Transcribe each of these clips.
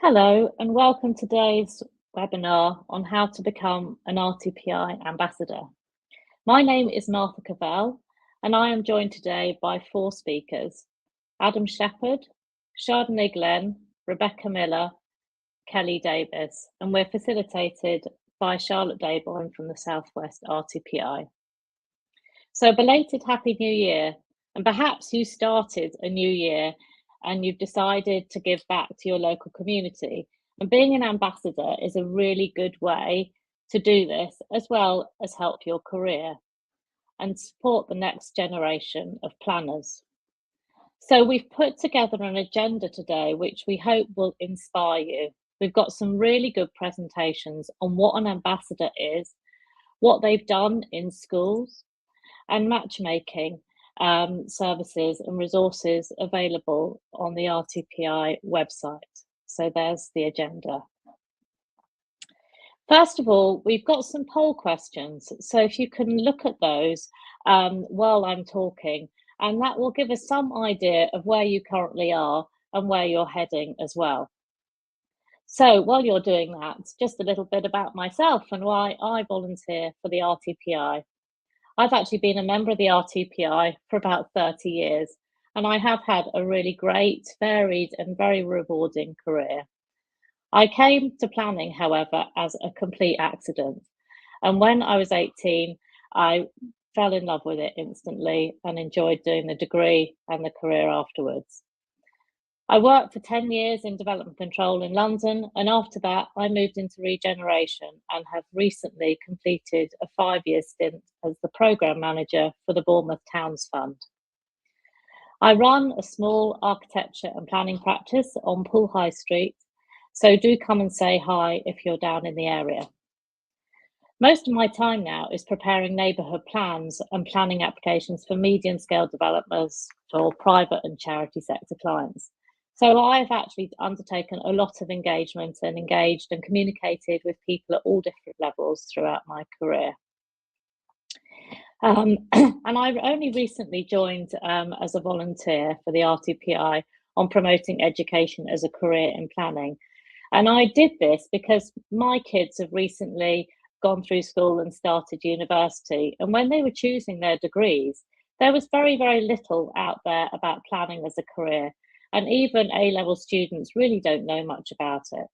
Hello, and welcome to today's webinar on how to become an RTPI ambassador. My name is Martha Cavell, and I am joined today by four speakers: Adam Shepherd, Chardonnay Glenn, Rebecca Miller, Kelly Davis, and we're facilitated by Charlotte Daybourne from the Southwest RTPI. So, belated Happy New Year, and perhaps you started a new year and you've decided to give back to your local community. And being an ambassador is a really good way to do this, as well as help your career and support the next generation of planners. So we've put together an agenda today, which we hope will inspire you. We've got some really good presentations on what an ambassador is, what they've done in schools, and matchmaking services and resources available on the RTPI website. So there's the agenda. First of all, we've got some poll questions. So if you can look at those while I'm talking, and that will give us some idea of where you currently are and where you're heading as well. So while you're doing that, just a little bit about myself and why I volunteer for the RTPI. I've actually been a member of the RTPI for about 30 years, and I have had a really great, varied, and very rewarding career. I came to planning, however, as a complete accident. And when I was 18, I fell in love with it instantly and enjoyed doing the degree and the career afterwards. I worked for 10 years in development control in London, and after that, I moved into regeneration and have recently completed a 5-year stint as the programme manager for the Bournemouth Towns Fund. I run a small architecture and planning practice on Poole High Street, so do come and say hi if you're down in the area. Most of my time now is preparing neighbourhood plans and planning applications for medium-scale developers for private and charity sector clients. So I've actually undertaken a lot of engagement and engaged and communicated with people at all different levels throughout my career. And I only recently joined as a volunteer for the RTPI on promoting education as a career in planning. And I did this because my kids have recently gone through school and started university. And when they were choosing their degrees, there was very, very little out there about planning as a career. And even A-level students really don't know much about it.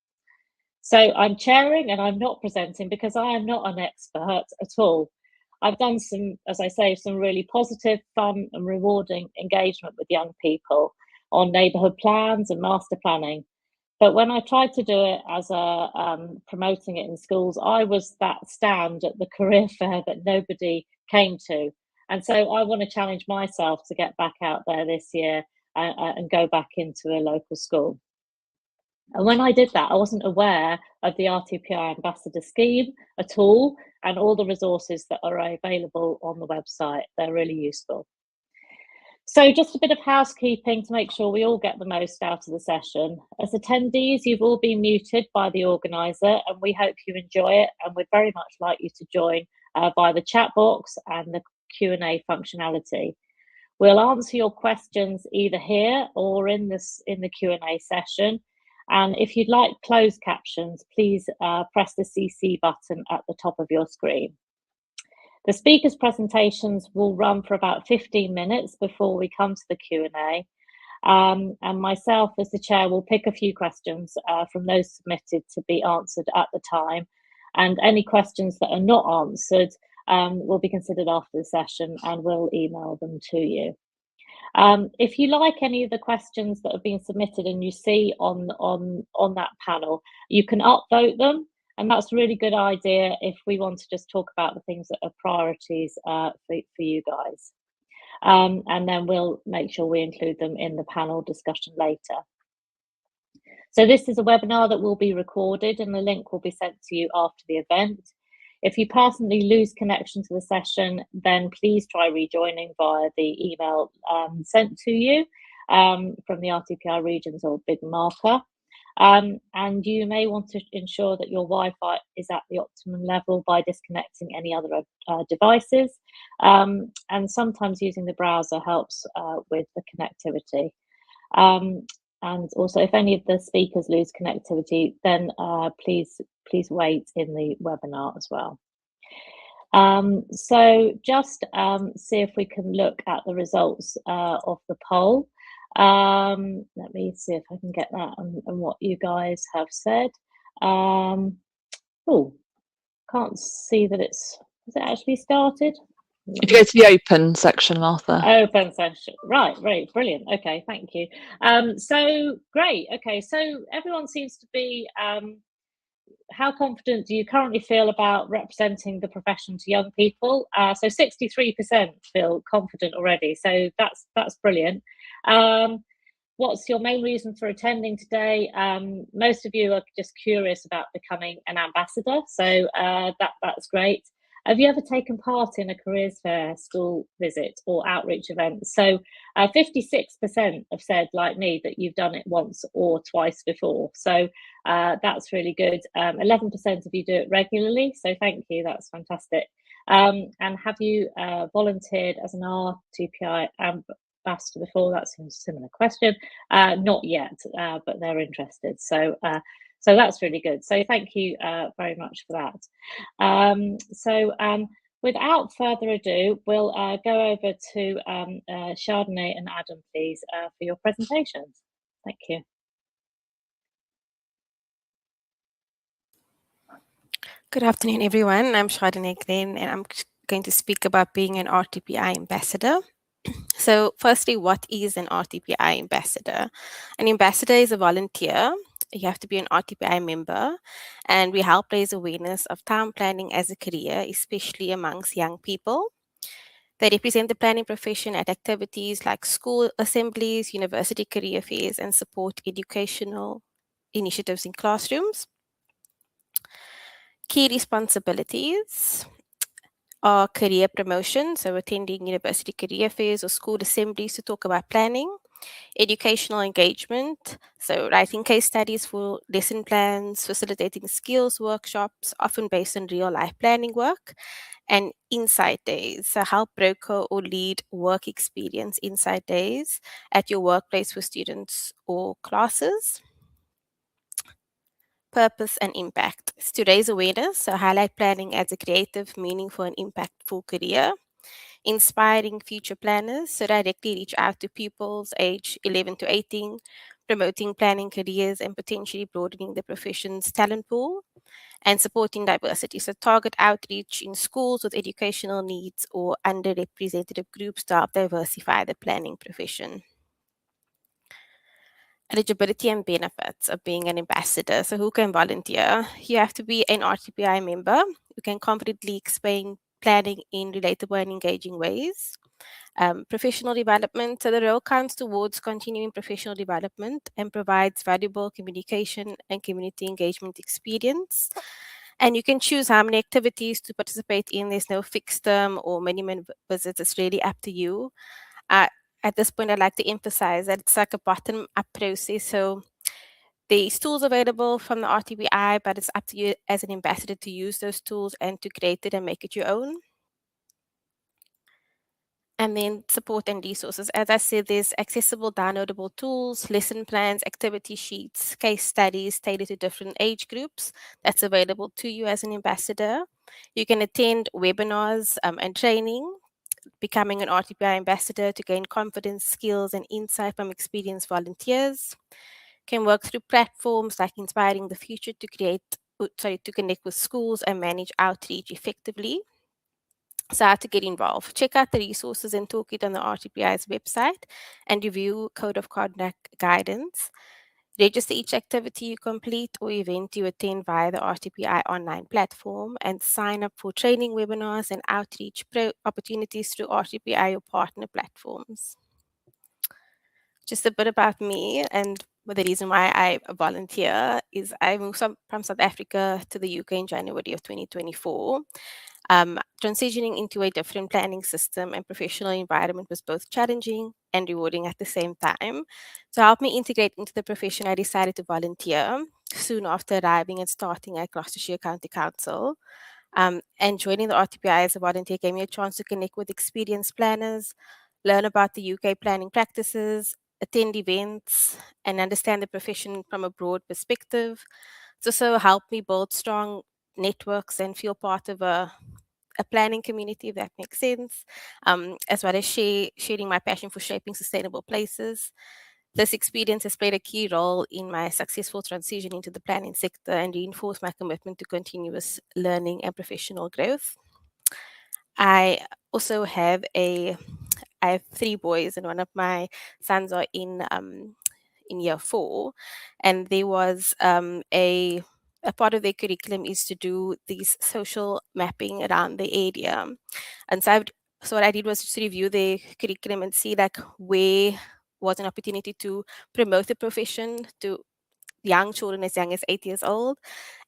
So I'm chairing and I'm not presenting because I am not an expert at all. I've done some, as I say, some really positive, fun and rewarding engagement with young people on neighbourhood plans and master planning. But when I tried to do it as promoting it in schools, I was that stand at the career fair that nobody came to. And so I want to challenge myself to get back out there this year and go back into a local school. And when I did that, I wasn't aware of the RTPI Ambassador scheme at all, and all the resources that are available on the website. They're really useful. So just a bit of housekeeping to make sure we all get the most out of the session. As attendees, you've all been muted by the organiser, and we hope you enjoy it, and we'd very much like you to join via the chat box and the Q&A functionality. We'll answer your questions either here or in the Q&A session. And if you'd like closed captions, please press the CC button at the top of your screen. The speakers' presentations will run for about 15 minutes before we come to the Q&A. And myself as the chair will pick a few questions from those submitted to be answered at the time. And any questions that are not answered will be considered after the session, and we'll email them to you. If you like any of the questions that have been submitted and you see on that panel, you can upvote them, and that's a really good idea if we want to just talk about the things that are priorities for you guys. And then we'll make sure we include them in the panel discussion later. So this is a webinar that will be recorded, and the link will be sent to you after the event. If you personally lose connection to the session, then please try rejoining via the email sent to you from the RTPI regions or big marker. And you may want to ensure that your Wi-Fi is at the optimum level by disconnecting any other devices. And sometimes using the browser helps with the connectivity. And also, if any of the speakers lose connectivity, then please wait in the webinar as well. So just see if we can look at the results of the poll. Let me see if I can get that and what you guys have said. Oh, can't see that has it actually started? If you go to the open section, Martha. Open session, right, brilliant. Okay, thank you. So great. Okay, so everyone seems to be. How confident do you currently feel about representing the profession to young people? So 63% feel confident already. So that's brilliant. What's your main reason for attending today? Most of you are just curious about becoming an ambassador, so that's great. Have you ever taken part in a careers fair, school visit, or outreach event? So 56% have said, like me, that you've done it once or twice before. So that's really good. 11% of you do it regularly, so thank you, that's fantastic. And have you volunteered as an RTPI ambassador before? That's a similar question. Not yet, but they're interested. So that's really good. So thank you very much for that. Without further ado, we'll go over to Chardonnay and Adam, please, for your presentations. Thank you. Good afternoon, everyone. I'm Chardonnay Glenn, and I'm going to speak about being an RTPI ambassador. So firstly, what is an RTPI ambassador? An ambassador is a volunteer. You have to be an RTPI member, and we help raise awareness of town planning as a career, especially amongst young people. They represent the planning profession at activities like school assemblies, university career fairs, and support educational initiatives in classrooms. Key responsibilities are career promotion, so attending university career fairs or school assemblies to talk about planning, educational engagement, so writing case studies for lesson plans, facilitating skills workshops, often based on real life planning work, and insight days, so help broker or lead work experience insight days at your workplace for students or classes. Purpose and impact. It's to raise awareness, so highlight planning as a creative, meaningful, and impactful career. Inspiring future planners, so directly reach out to pupils aged 11 to 18, promoting planning careers and potentially broadening the profession's talent pool. And supporting diversity, so target outreach in schools with educational needs or underrepresented groups to help diversify the planning profession. Eligibility and benefits of being an ambassador. So who can volunteer? You have to be an RTPI member who can confidently explain planning in relatable and engaging ways. Professional development. So the role counts towards continuing professional development and provides valuable communication and community engagement experience. And you can choose how many activities to participate in. There's no fixed term or minimum visits. It's really up to you. At this point, I'd like to emphasize that it's like a bottom-up process. So there's tools available from the RTPI, but it's up to you as an ambassador to use those tools and to create it and make it your own. And then support and resources. As I said, there's accessible downloadable tools, lesson plans, activity sheets, case studies tailored to different age groups that's available to you as an ambassador. You can attend webinars and training, becoming an RTPI ambassador to gain confidence, skills, and insight from experienced volunteers. Can work through platforms like Inspiring the Future to connect with schools and manage outreach effectively. So how to get involved. Check out the resources and toolkit on the RTPI's website and review Code of Conduct guidance. Register each activity you complete or event you attend via the RTPI online platform and sign up for training webinars and outreach opportunities through RTPI or partner platforms. Just a bit about me and the reason why I volunteer is I moved from South Africa to the UK in January of 2024. Transitioning into a different planning system and professional environment was both challenging and rewarding at the same time. To help me integrate into the profession, I decided to volunteer soon after arriving and starting at Gloucestershire County Council. And joining the RTPI as a volunteer gave me a chance to connect with experienced planners, learn about the UK planning practices, attend events, and understand the profession from a broad perspective. It's also helped me build strong networks and feel part of a planning community, if that makes sense, as well as sharing my passion for shaping sustainable places. This experience has played a key role in my successful transition into the planning sector and reinforced my commitment to continuous learning and professional growth. I also have I have 3 boys, and one of my sons are in year 4, and there was a part of their curriculum is to do these social mapping around the area. And so what I did was just review the curriculum and see like where was an opportunity to promote the profession to young children as young as 8 years old.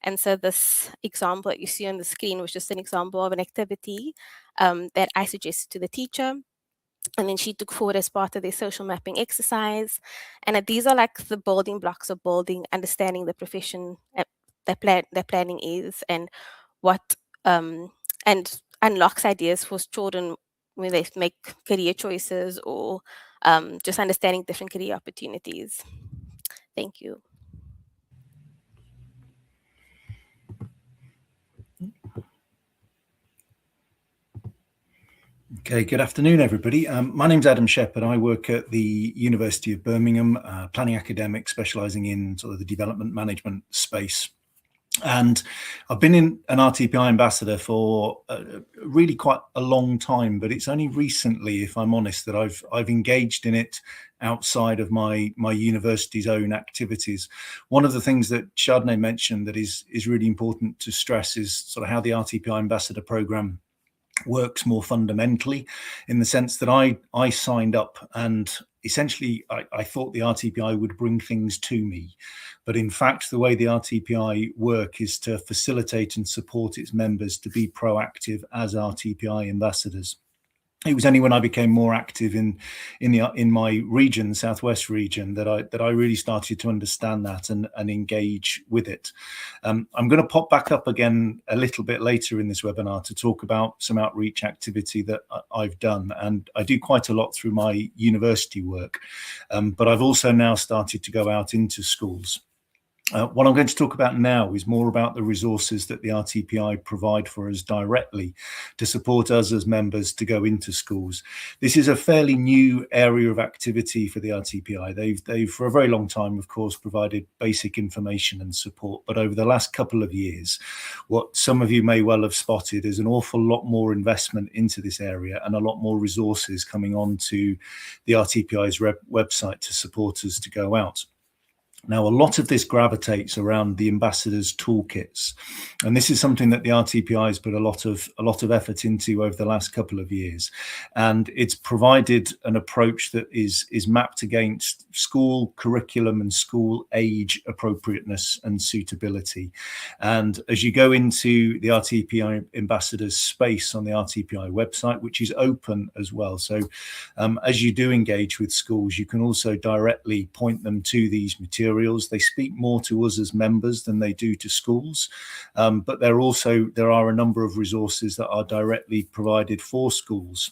And so this example that you see on the screen was just an example of an activity that I suggested to the teacher. And then she took forward as part of their social mapping exercise. And these are like the building blocks of understanding the profession that planning is, and what and unlocks ideas for children when they make career choices, or just understanding different career opportunities. Thank you. Okay, good afternoon, everybody. My name's Adam Shepherd. I work at the University of Birmingham, planning academic, specialising in sort of the development management space. And I've been an RTPI ambassador for really quite a long time, but it's only recently, if I'm honest, that I've engaged in it outside of my university's own activities. One of the things that Chardonnay mentioned that is really important to stress is sort of how the RTPI ambassador programme works more fundamentally, in the sense that I signed up and essentially I thought the RTPI would bring things to me. But in fact, the way the RTPI work is to facilitate and support its members to be proactive as RTPI ambassadors. It was only when I became more active in my region, Southwest region, that I really started to understand that and engage with it. I'm going to pop back up again a little bit later in this webinar to talk about some outreach activity that I've done, and I do quite a lot through my university work, but I've also now started to go out into schools. What I'm going to talk about now is more about the resources that the RTPI provide for us directly to support us as members to go into schools. This is a fairly new area of activity for the RTPI. They've for a very long time, of course, provided basic information and support, but over the last couple of years, what some of you may well have spotted is an awful lot more investment into this area and a lot more resources coming onto the RTPI's website to support us to go out. Now, a lot of this gravitates around the ambassadors' toolkits, and this is something that the RTPI has put a lot of effort into over the last couple of years, and it's provided an approach that is mapped against school curriculum and school age appropriateness and suitability. And as you go into the RTPI ambassadors space on the RTPI website, which is open as well, so as you do engage with schools, you can also directly point them to these materials. They speak more to us as members than they do to schools, but there are a number of resources that are directly provided for schools,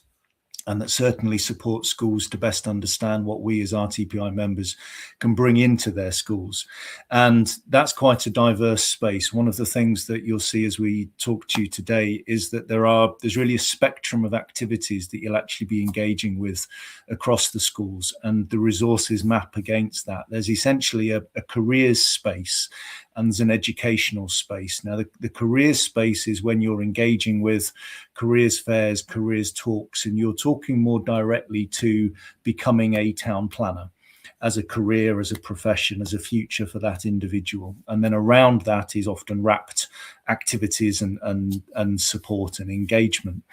and that certainly support schools to best understand what we as RTPI members can bring into their schools. And that's quite a diverse space. One of the things that you'll see as we talk to you today is that there's really a spectrum of activities that you'll actually be engaging with across the schools, and the resources map against that. There's essentially a careers space, and there's an educational space. Now, the careers space is when you're engaging with careers fairs, careers talks, and you're talking more directly to becoming a town planner as a career, as a profession, as a future for that individual. And then around that is often wrapped activities and support and engagement.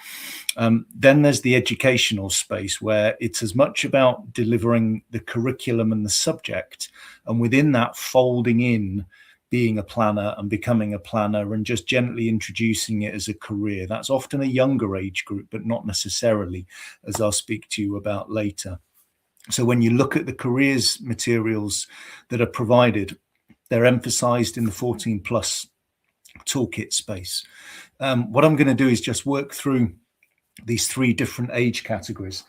Then there's the educational space, where it's as much about delivering the curriculum and the subject, and within that folding in being a planner and becoming a planner and just gently introducing it as a career. That's often a younger age group, but not necessarily, as I'll speak to you about later. So when you look at the careers materials that are provided, they're emphasized in the 14 plus toolkit space. What I'm going to do is just work through these 3 different age categories.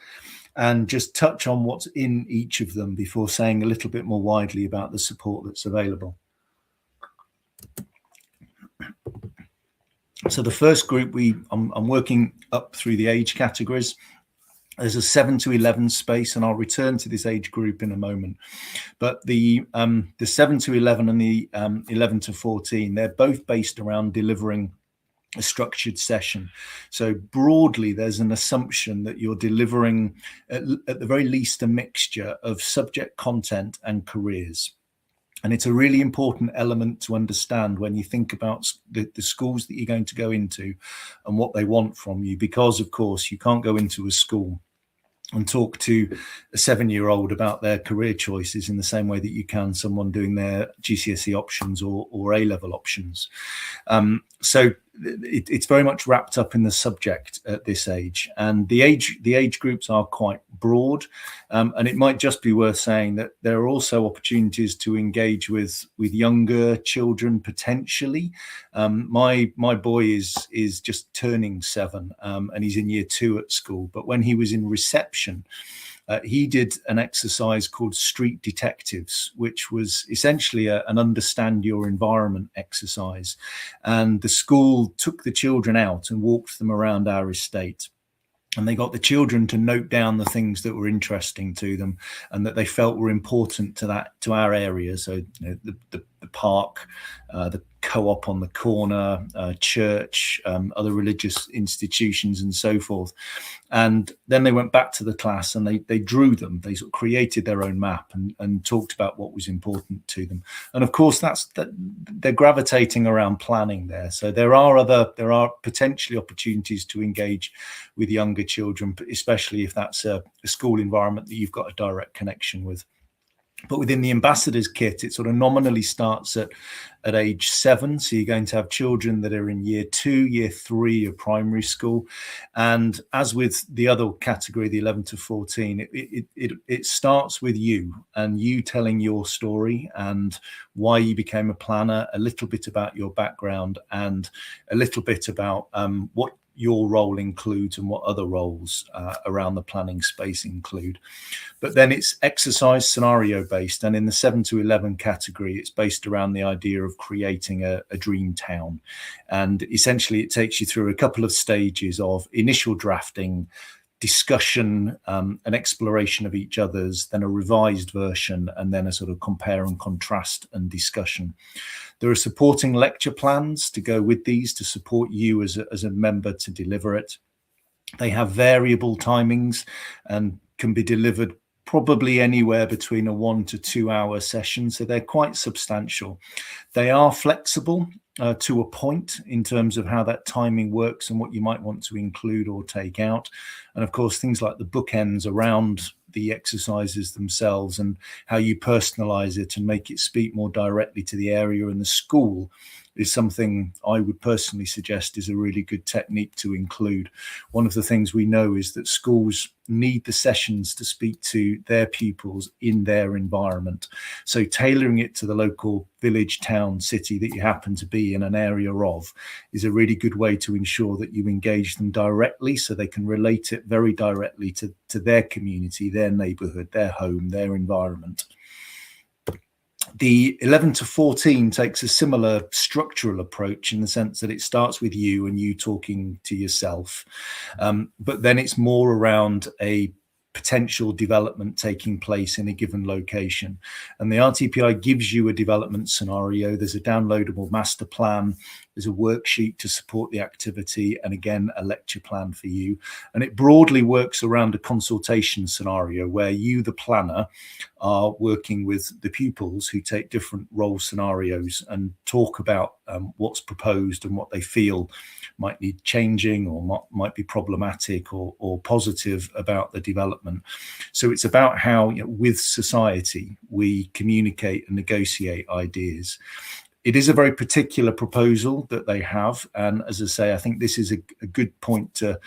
and just touch on what's in each of them before saying a little bit more widely about the support that's available. So the first group, I'm working up through the age categories. There's a 7 to 11 space, and I'll return to this age group in a moment. But the 7 to 11 and the 11 to 14, they're both based around delivering a structured session. So broadly, there's an assumption that you're delivering at the very least a mixture of subject content and careers. And it's a really important element to understand when you think about the schools that you're going to go into and what they want from you, because of course you can't go into a school and talk to a 7-year-old about their career choices in the same way that you can someone doing their GCSE options or A-level options. So it's very much wrapped up in the subject at this age, and the age groups are quite broad, and it might just be worth saying that there are also opportunities to engage with younger children potentially. My boy is just turning 7, and he's in year 2 at school, but when he was in reception, he did an exercise called Street Detectives, which was essentially an understand your environment exercise. And the school took the children out and walked them around our estate. And they got the children to note down the things that were interesting to them and that they felt were important to our area. So the park, the co-op on the corner, church, other religious institutions and so forth. And then they went back to the class and they drew them. They sort of created their own map and talked about what was important to them. And of course, they're gravitating around planning there. So there are potentially opportunities to engage with younger children, especially if that's a school environment that you've got a direct connection with. But within the Ambassadors kit, it sort of nominally starts at age 7. So you're going to have children that are in year 2, year 3 of primary school. And as with the other category, the 11 to 14, it starts with you and you telling your story and why you became a planner, a little bit about your background and a little bit about what your role includes and what other roles around the planning space include. But then it's exercise scenario based, and in the 7 to 11 category, it's based around the idea of creating a dream town. And essentially it takes you through a couple of stages of initial drafting, discussion, an exploration of each other's, then a revised version, and then a sort of compare and contrast and discussion. There are supporting lecture plans to go with these to support you as a member to deliver it. They have variable timings and can be delivered probably anywhere between a 1 to 2 hour session. So they're quite substantial. They are flexible to a point in terms of how that timing works and what you might want to include or take out. And of course, things like the bookends around the exercises themselves and how you personalize it and make it speak more directly to the area and the school is something I would personally suggest is a really good technique to include. One of the things we know is that schools need the sessions to speak to their pupils in their environment. So tailoring it to the local village, town, city that you happen to be in an area of is a really good way to ensure that you engage them directly so they can relate it very directly to their community, their neighborhood, their home, their environment. The 11 to 14 takes a similar structural approach in the sense that it starts with you and you talking to yourself, but then it's more around a potential development taking place in a given location. And the RTPI gives you a development scenario. There's a downloadable master plan. There's a worksheet to support the activity, and again, a lecture plan for you. And it broadly works around a consultation scenario where you, the planner, are working with the pupils who take different role scenarios and talk about what's proposed and what they feel might need changing or might be problematic or positive about the development. So it's about how, with society, we communicate and negotiate ideas. It is a very particular proposal that they have. And as I say, I think this is a good point to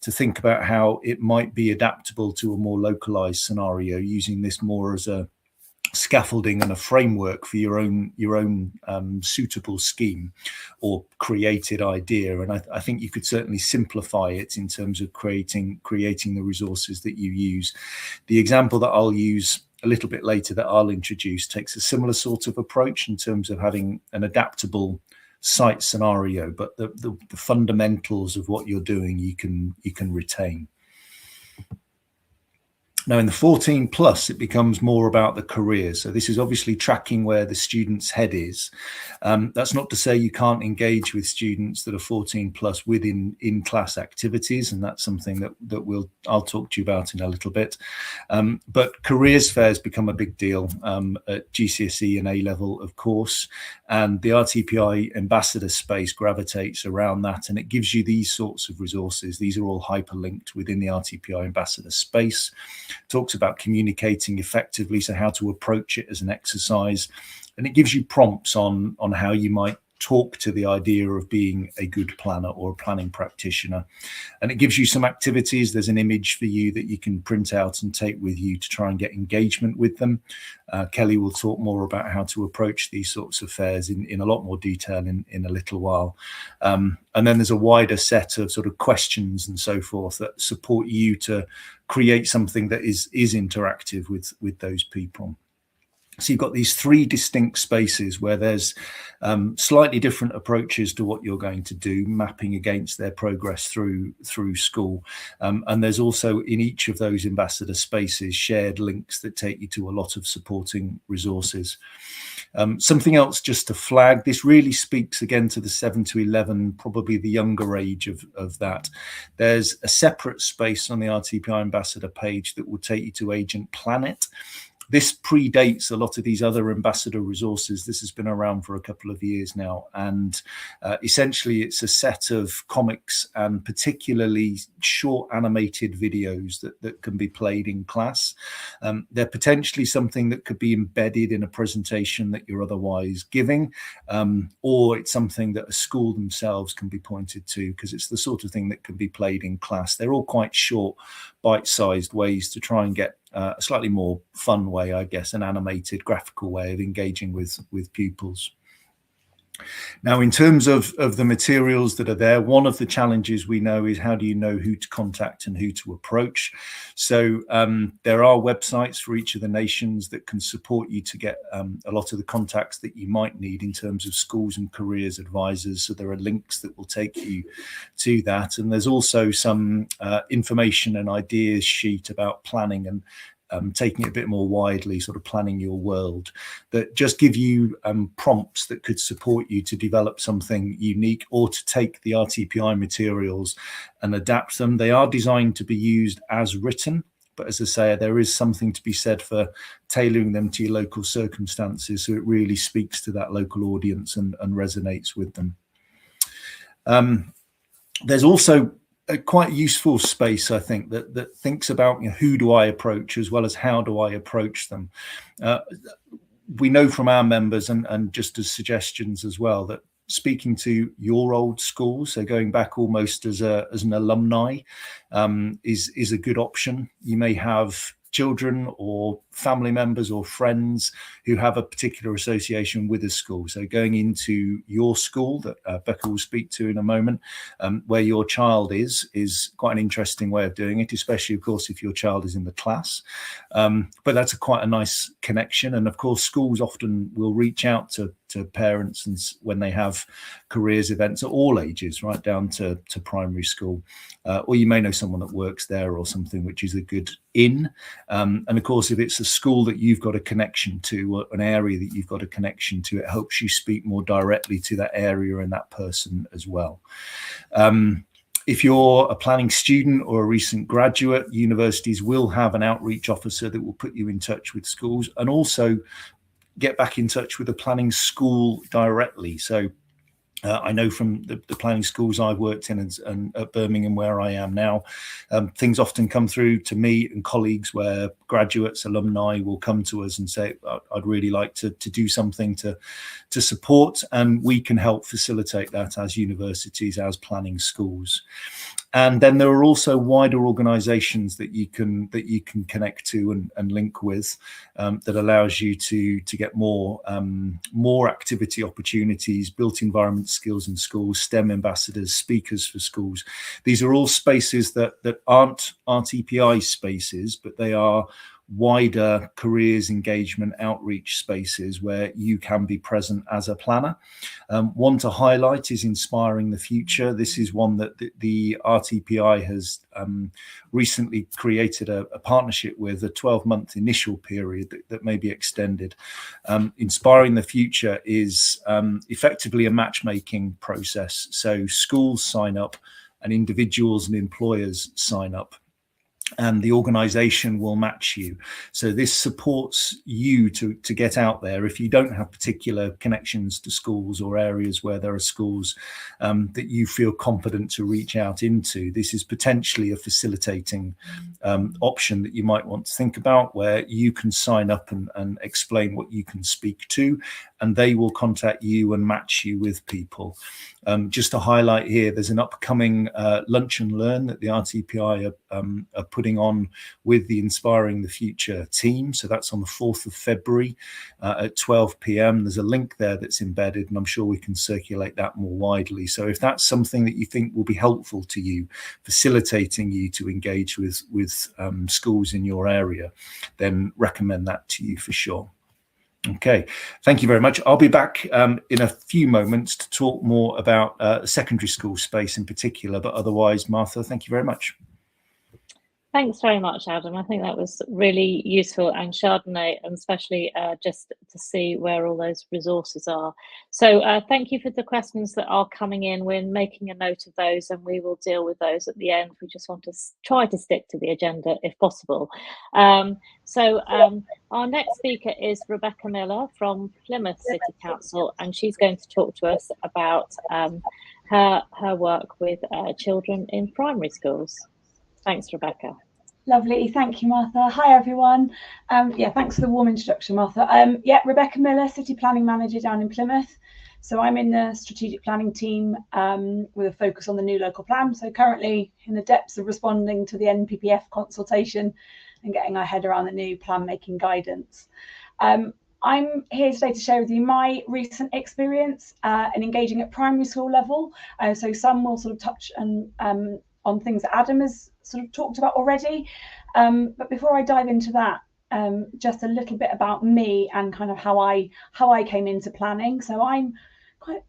think about how it might be adaptable to a more localized scenario, using this more as a scaffolding and a framework for your own suitable scheme or created idea. And I think you could certainly simplify it in terms of creating the resources that you use. The example that I'll use a little bit later that I'll introduce takes a similar sort of approach in terms of having an adaptable site scenario, but the fundamentals of what you're doing you can retain. Now in the 14 plus, it becomes more about the career. So this is obviously tracking where the student's head is. That's not to say you can't engage with students that are 14 plus within in-class activities, and that's something that I'll talk to you about in a little bit. But careers fairs become a big deal at GCSE and A-level, of course, and the RTPI Ambassador space gravitates around that, and it gives you these sorts of resources. These are all hyperlinked within the RTPI Ambassador space. Talks about communicating effectively, so how to approach it as an exercise, and it gives you prompts on how you might talk to the idea of being a good planner or a planning practitioner. And it gives you some activities. There's an image for you that you can print out and take with you to try and get engagement with them. Kelly will talk more about how to approach these sorts of fairs in a lot more detail in a little while. And then there's a wider set of sort of questions and so forth that support you to create something that is interactive with those people. So you've got these three distinct spaces where there's slightly different approaches to what you're going to do, mapping against their progress through school. And there's also in each of those ambassador spaces shared links that take you to a lot of supporting resources. Something else just to flag, this really speaks again to the 7 to 11, probably the younger age of that. There's a separate space on the RTPI Ambassador page that will take you to Agent Planet. This predates a lot of these other ambassador resources. This has been around for a couple of years now. And essentially, it's a set of comics and particularly short animated videos that can be played in class. They're potentially something that could be embedded in a presentation that you're otherwise giving, or it's something that a school themselves can be pointed to, because it's the sort of thing that can be played in class. They're all quite short, bite-sized ways to try and get a slightly more fun way, I guess, an animated graphical way of engaging with pupils. Now, in terms of the materials that are there, one of the challenges we know is how do you know who to contact and who to approach? So there are websites for each of the nations that can support you to get a lot of the contacts that you might need in terms of schools and careers advisors. So there are links that will take you to that. And there's also some information and ideas sheet about planning and taking it a bit more widely, sort of planning your world, that just give you prompts that could support you to develop something unique or to take the RTPI materials and adapt them. They are designed to be used as written, but as I say, there is something to be said for tailoring them to your local circumstances, so it really speaks to that local audience and resonates with them. There's also a quite useful space, I think, that thinks about, you know, who do I approach as well as how do I approach them. We know from our members and just as suggestions as well that speaking to your old school, so going back almost as an alumni, is a good option. You may have children or family members or friends who have a particular association with a school. So going into your school that Becca will speak to in a moment, where your child is quite an interesting way of doing it, especially, of course, if your child is in the class. But that's quite a nice connection. And of course, schools often will reach out to parents and when they have careers events at all ages, right down to primary school. Or you may know someone that works there or something, which is a good in. And of course, if it's a school that you've got a connection to, or an area that you've got a connection to, it helps you speak more directly to that area and that person as well. If you're a planning student or a recent graduate, universities will have an outreach officer that will put you in touch with schools and also get back in touch with the planning school directly. So I know from the planning schools I've worked in and at Birmingham, where I am now, things often come through to me and colleagues where graduates, alumni will come to us and say, I'd really like to do something to support, and we can help facilitate that as universities, as planning schools. And then there are also wider organisations that you can connect to and link with, that allows you to get more activity opportunities, built environment skills in schools, STEM ambassadors, speakers for schools. These are all spaces that aren't RTPI spaces, but they are wider careers engagement outreach spaces where you can be present as a planner. One to highlight is Inspiring the Future. This is one that the RTPI has recently created a partnership with, a 12-month initial period that may be extended. Inspiring the Future is effectively a matchmaking process. So schools sign up and individuals and employers sign up, and the organization will match you. So this supports you to get out there. If you don't have particular connections to schools or areas where there are schools that you feel confident to reach out into, this is potentially a facilitating option that you might want to think about, where you can sign up and explain what you can speak to, and they will contact you and match you with people. Just to highlight here, there's an upcoming lunch and learn that the RTPI are putting on with the Inspiring the Future team. So that's on the 4th of February at 12 p.m. There's a link there that's embedded, and I'm sure we can circulate that more widely. So if that's something that you think will be helpful to you, facilitating you to engage with schools in your area, then recommend that to you for sure. Okay, thank you very much. I'll be back in a few moments to talk more about secondary school space in particular, but otherwise, Martha, thank you very much. Thanks very much, Adam. I think that was really useful, and Chardonnay, and especially just to see where all those resources are. So thank you for the questions that are coming in. We're making a note of those, and we will deal with those at the end. We just want to try to stick to the agenda if possible. So our next speaker is Rebecca Miller from Plymouth City Council, and she's going to talk to us about her work with children in primary schools. Thanks, Rebecca. Lovely, thank you, Martha. Hi, everyone. Yeah, thanks for the warm introduction, Martha. Yeah, Rebecca Miller, City Planning Manager down in Plymouth. So I'm in the strategic planning team with a focus on the new local plan. So currently in the depths of responding to the NPPF consultation and getting our head around the new plan making guidance. I'm here today to share with you my recent experience in engaging at primary school level. So some will sort of touch on things that Adam has sort of talked about already. But before I dive into that, just a little bit about me and kind of how I came into planning. So I'm quite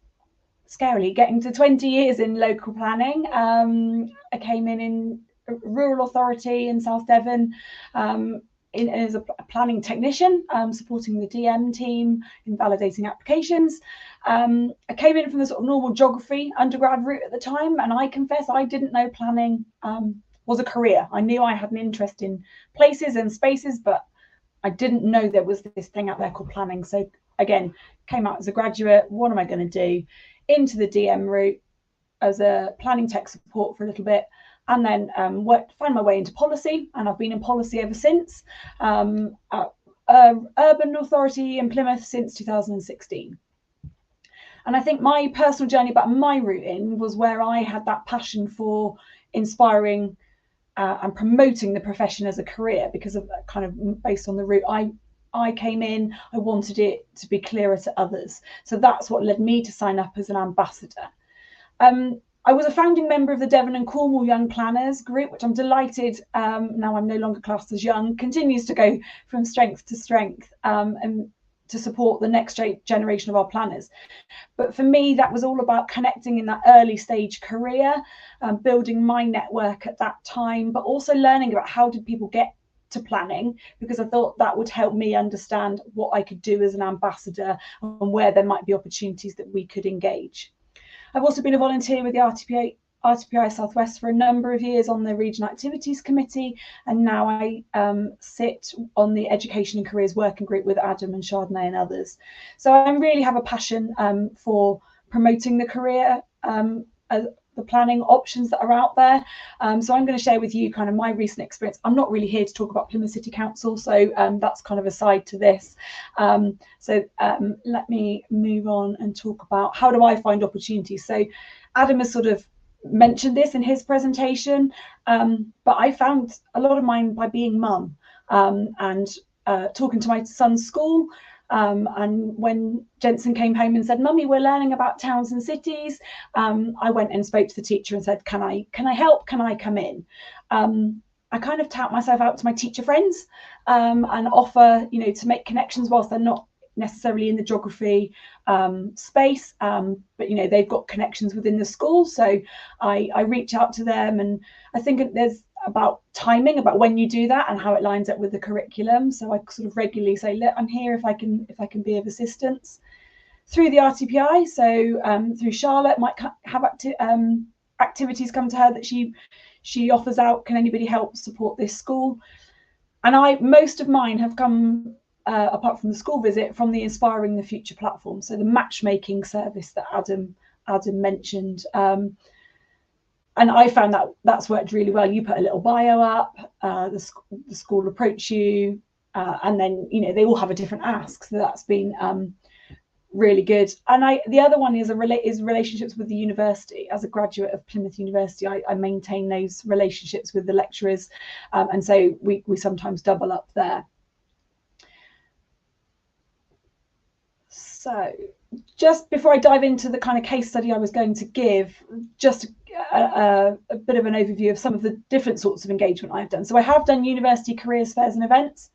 scarily getting to 20 years in local planning. I came in a rural authority in South Devon as a planning technician, supporting the DM team in validating applications. I came in from the sort of normal geography undergrad route at the time, and I confess I didn't know planning was a career. I knew I had an interest in places and spaces, but I didn't know there was this thing out there called planning. So again, came out as a graduate. What am I going to do? Into the DM route as a planning tech support for a little bit, and then find my way into policy, and I've been in policy ever since. Urban Authority in Plymouth since 2016. And I think my personal journey about my route in was where I had that passion for inspiring and promoting the profession as a career, because of that kind of based on the route I came in. I wanted it to be clearer to others. So that's what led me to sign up as an ambassador. I was a founding member of the Devon and Cornwall Young Planners group, which I'm delighted, now I'm no longer classed as young, continues to go from strength to strength and to support the next generation of our planners. But for me, that was all about connecting in that early stage career, building my network at that time, but also learning about how did people get to planning, because I thought that would help me understand what I could do as an ambassador and where there might be opportunities that we could engage. I've also been a volunteer with the RTPI Southwest for a number of years on the Regional Activities Committee, and now I sit on the Education and Careers Working Group with Adam and Chardonnay and others. So I really have a passion for promoting the career, the planning options that are out there. So I'm going to share with you kind of my recent experience. I'm not really here to talk about Plymouth City Council, so that's kind of a side to this. Let me move on and talk about how do I find opportunities. So Adam has sort of mentioned this in his presentation, but I found a lot of mine by being mum and talking to my son's school. And when Jensen came home and said, "Mummy, we're learning about towns and cities," I went and spoke to the teacher and said, "Can I help? Can I come in?" I kind of tout myself out to my teacher friends and offer, to make connections whilst they're not necessarily in the geography space, but they've got connections within the school. So I reach out to them, and I think there's about timing, about when you do that and how it lines up with the curriculum. So I sort of regularly say, "Look, I'm here if I can be of assistance." Through the RTPI, so through Charlotte, might have activities come to her that she offers out. Can anybody help support this school? And most of mine have come, apart from the school visit, from the Inspiring the Future platform, so the matchmaking service that Adam mentioned. And I found that's worked really well. You put a little bio up, the school will approach you, and then they all have a different ask. So that's been really good. And the other one is relationships with the university. As a graduate of Plymouth University, I maintain those relationships with the lecturers, and so we sometimes double up there. So just before I dive into the kind of case study I was going to give, just a bit of an overview of some of the different sorts of engagement I've done. So I have done university careers fairs and events.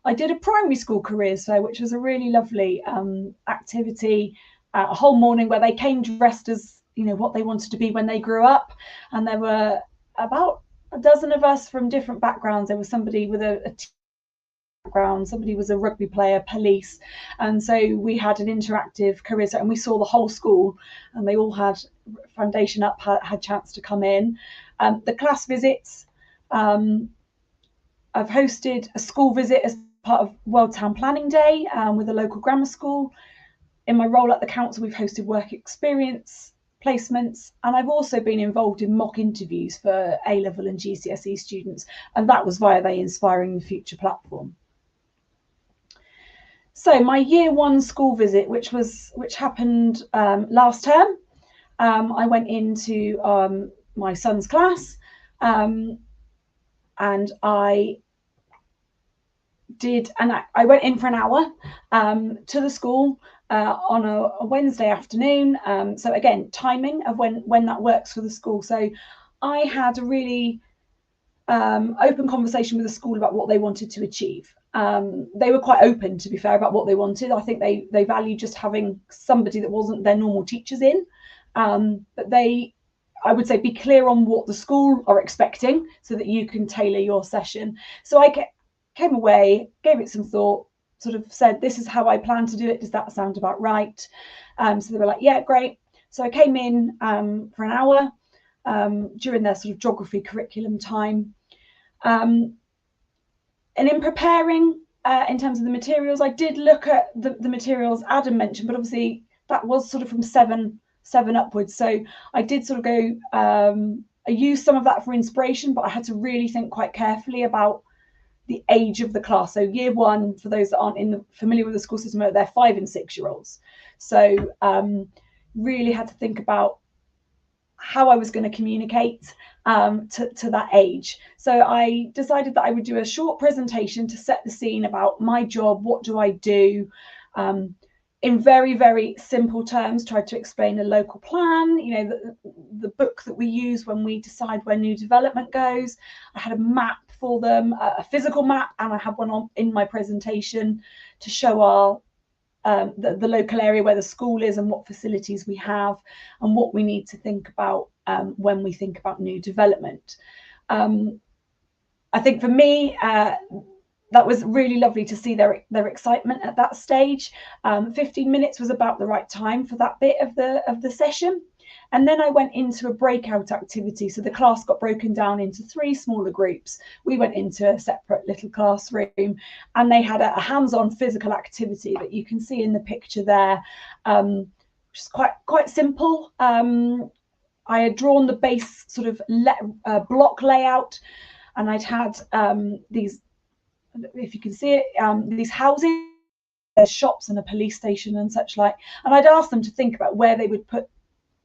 I did a primary school careers fair, which was a really lovely activity, a whole morning where they came dressed as what they wanted to be when they grew up, and there were about a dozen of us from different backgrounds. There was somebody with a background, somebody was a rugby player, police, and so we had an interactive careers fair, and we saw the whole school, and they all had foundation up, had chance to come in. The class visits, I've hosted a school visit as part of World Town Planning Day with a local grammar school. In my role at the council, we've hosted work experience placements, and I've also been involved in mock interviews for A-level and GCSE students, and that was via the Inspiring the Future platform. So my year one school visit, which happened last term, I went into my son's class, and I went in for an hour to the school on a Wednesday afternoon. So again, timing of when that works for the school. So I had a really open conversation with the school about what they wanted to achieve. They were quite open, to be fair, about what they wanted. I think they value just having somebody that wasn't their normal teachers in, but I would say, be clear on what the school are expecting so that you can tailor your session. So I came away, gave it some thought, sort of said, "This is how I plan to do it. Does that sound about right?" So they were like, "Yeah, great." So I came in for an hour during their sort of geography curriculum time. And in preparing, in terms of the materials, I did look at the materials Adam mentioned, but obviously that was sort of from seven upwards. So I did sort of go, I used some of that for inspiration, but I had to really think quite carefully about the age of the class. So year one, for those that aren't familiar with the school system, they're 5 and 6 year olds. So really had to think about how I was going to communicate to that age. So I decided that I would do a short presentation to set the scene about my job. What do I do? In very, very simple terms, tried to explain a local plan, the book that we use when we decide where new development goes. I had a map for them, a physical map, and I had one in my presentation to show the local area where the school is and what facilities we have and what we need to think about when we think about new development. I think for me, that was really lovely to see their excitement at that stage. 15 minutes was about the right time for that bit of the session. And then I went into a breakout activity. So the class got broken down into 3 smaller groups. We went into a separate little classroom, and they had a hands-on physical activity that you can see in the picture there, which is quite simple. I had drawn the base sort of block layout, and I'd had these, if you can see it, these houses, there's shops and a police station and such like. And I'd asked them to think about where they would put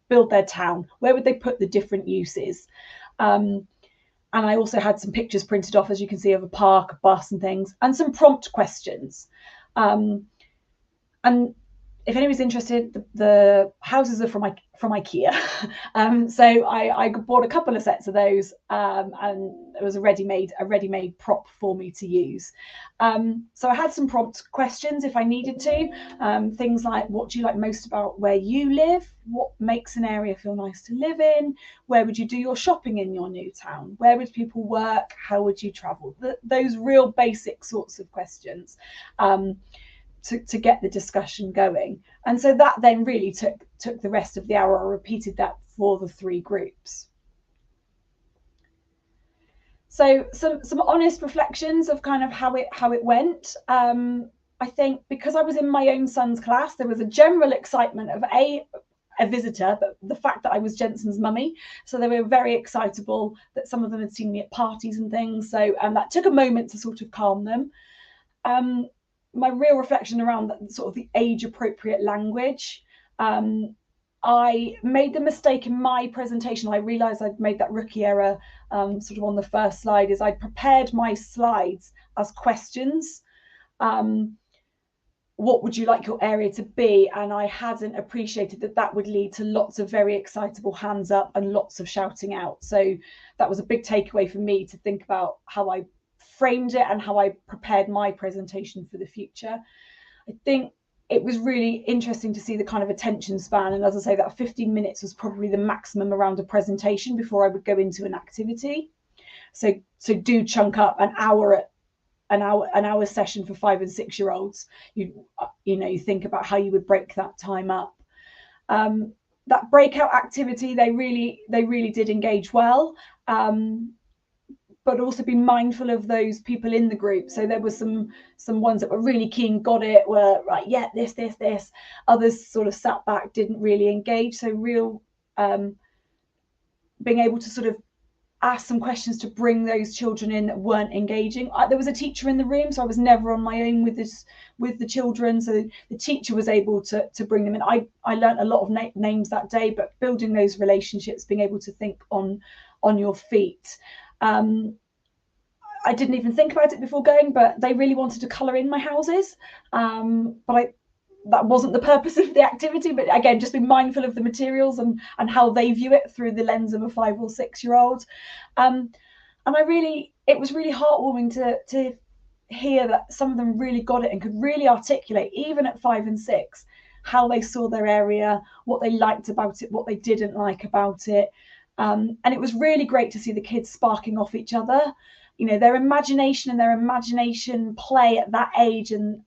build their town? Where would they put the different uses? And I also had some pictures printed off, as you can see, of a park, a bus and things, and some prompt questions. And if anybody's interested, the houses are from IKEA. So I bought a couple of sets of those, and it was a ready-made prop for me to use. So I had some prompt questions if I needed to. Things like, what do you like most about where you live? What makes an area feel nice to live in? Where would you do your shopping in your new town? Where would people work? How would you travel? Those real basic sorts of questions. To get the discussion going. And so that then really took the rest of the hour. I repeated that for the 3 groups. So some honest reflections of kind of how it went. I think because I was in my own son's class, there was a general excitement of a visitor, but the fact that I was Jensen's mummy, so they were very excitable that some of them had seen me at parties and things. So that took a moment to sort of calm them. My real reflection around that sort of the age appropriate language. I made the mistake in my presentation. I realized I'd made that rookie error sort of on the first slide, is I prepared my slides as questions. What would you like your area to be? And I hadn't appreciated that would lead to lots of very excitable hands up and lots of shouting out. So that was a big takeaway for me, to think about how I framed it and how I prepared my presentation for the future. I think it was really interesting to see the kind of attention span. And as I say, that 15 minutes was probably the maximum around a presentation before I would go into an activity. So do chunk up an hour session for 5 and 6 year olds. You think about how you would break that time up. That breakout activity, they really did engage well. But also be mindful of those people in the group. So there were some ones that were really keen, got it, were right, yeah, this. Others sort of sat back, didn't really engage. So real being able to sort of ask some questions to bring those children in that weren't engaging. There was a teacher in the room, so I was never on my own with the children. So the teacher was able to bring them in. I learned a lot of names that day, but building those relationships, being able to think on your feet. I didn't even think about it before going, but they really wanted to colour in my houses. But that wasn't the purpose of the activity. But again, just be mindful of the materials and how they view it through the lens of a 5 or 6 year old. And it was really heartwarming to hear that some of them really got it and could really articulate, even at 5 and 6, how they saw their area, what they liked about it, what they didn't like about it. And it was really great to see the kids sparking off each other. Their imagination and their imagination play at that age, and